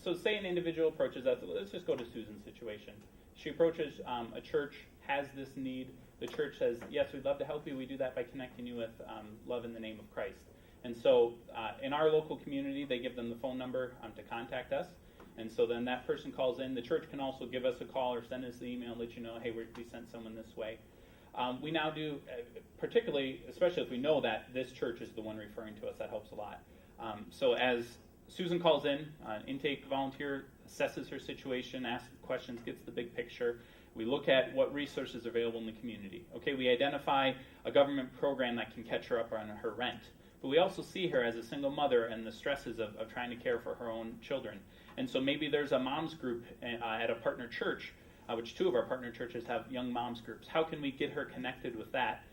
So say an individual approaches us. Let's just go to Susan's situation. She approaches a church, has this need. The church says, yes, we'd love to help you. We do that by connecting you with Love in the Name of Christ. And so in our local community, they give them the phone number to contact us. And so then that person calls in. The church can also give us a call or send us an email and let you know, hey, we sent someone this way. We now do, particularly, especially if we know that this church is the one referring to us, that helps a lot. So as Susan calls in, an intake volunteer assesses her situation, asks questions, gets the big picture. We look at what resources are available in the community. Okay, we identify a government program that can catch her up on her rent. But we also see her as a single mother and the stresses of trying to care for her own children. And so maybe there's a moms group at a partner church, which 2 of our partner churches have young moms groups. How can we get her connected with that?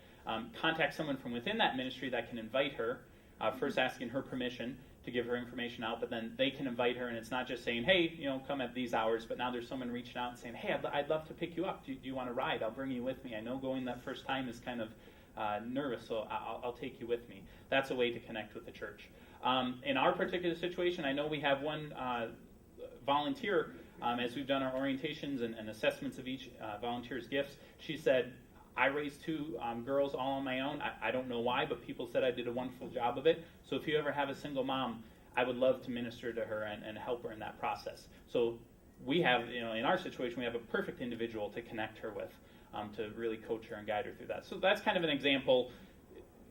Contact someone from within that ministry that can invite her, first asking her permission to give her information out, but then they can invite her, and it's not just saying, hey, come at these hours, but now there's someone reaching out and saying, hey, I'd love to pick you up. Do you want to ride? I'll bring you with me. I know going that first time is kind of nervous, so I'll take you with me. That's a way to connect with the church. In our particular situation, I know we have one volunteer, as we've done our orientations and assessments of each volunteer's gifts. She said, I raised 2 girls all on my own. I don't know why, but people said I did a wonderful job of it. So if you ever have a single mom, I would love to minister to her and help her in that process. So we have, in our situation, we have a perfect individual to connect her with, to really coach her and guide her through that. So that's kind of an example.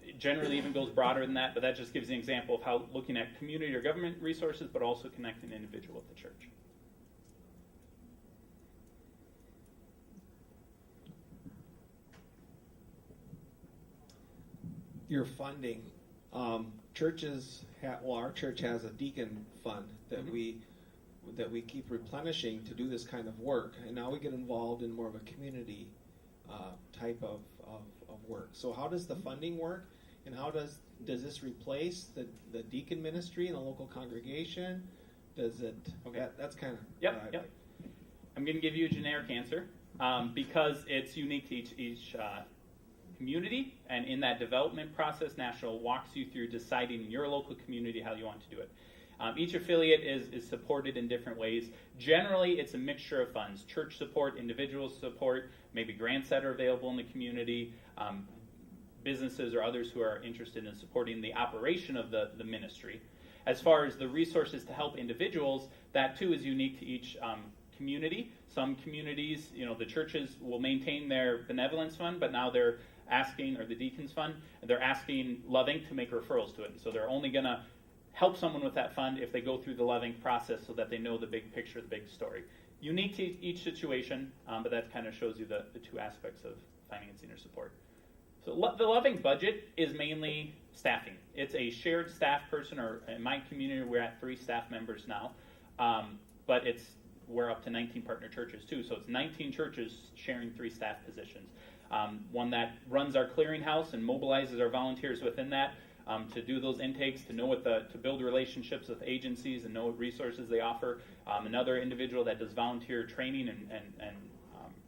It generally even goes broader than that, but that just gives an example of how looking at community or government resources, but also connecting an individual with the church. Your funding, churches our church has a deacon fund that we keep replenishing to do this kind of work, and now we get involved in more of a community type of work. So how does the funding work, and how does this replace the deacon ministry in a local congregation? Does it? Okay, that's kind of Yep. I'm going to give you a generic answer because it's unique to each community, and in that development process, National walks you through deciding in your local community how you want to do it. Each affiliate is supported in different ways. Generally, it's a mixture of funds: church support, individual support, maybe grants that are available in the community, businesses or others who are interested in supporting the operation of the ministry. As far as the resources to help individuals, that too is unique to each community. Some communities, the churches will maintain their benevolence fund, but now they're asking, or the deacons fund, they're asking Loving to make referrals to it. So they're only going to help someone with that fund if they go through the Loving process so that they know the big picture, the big story. Unique to each situation, but that kind of shows you the 2 aspects of financing or support. So the Loving budget is mainly staffing. It's a shared staff person, or in my community, we're at 3 staff members now, but we're up to 19 partner churches too, so it's 19 churches sharing 3 staff positions. One that runs our clearinghouse and mobilizes our volunteers within that to do those intakes, to know to build relationships with agencies and know what resources they offer. Another individual that does volunteer training and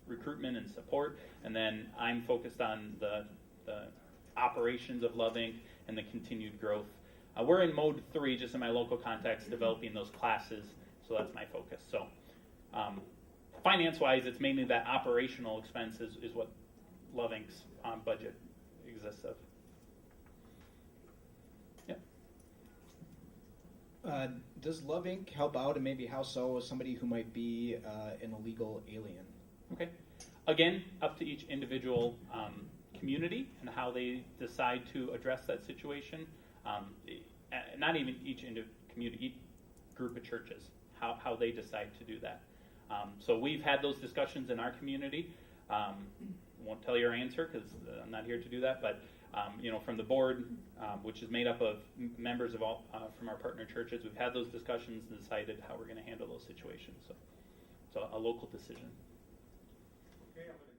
recruitment and support. And then I'm focused on the operations of Love Inc. and the continued growth. We're in mode 3, just in my local context, developing those classes. So that's my focus. So finance-wise, it's mainly that operational expense is what Love Inc.'s budget exists of. Does Love Inc. help out, and maybe how so, as somebody who might be an illegal alien? Okay. Again, up to each individual community and how they decide to address that situation. Not even each community, each group of churches, how they decide to do that. So we've had those discussions in our community. Won't tell you our answer because I'm not here to do that, but from the board, which is made up of members of all from our partner churches, we've had those discussions and decided how we're going to handle those situations. So a local decision. Okay, I'm going to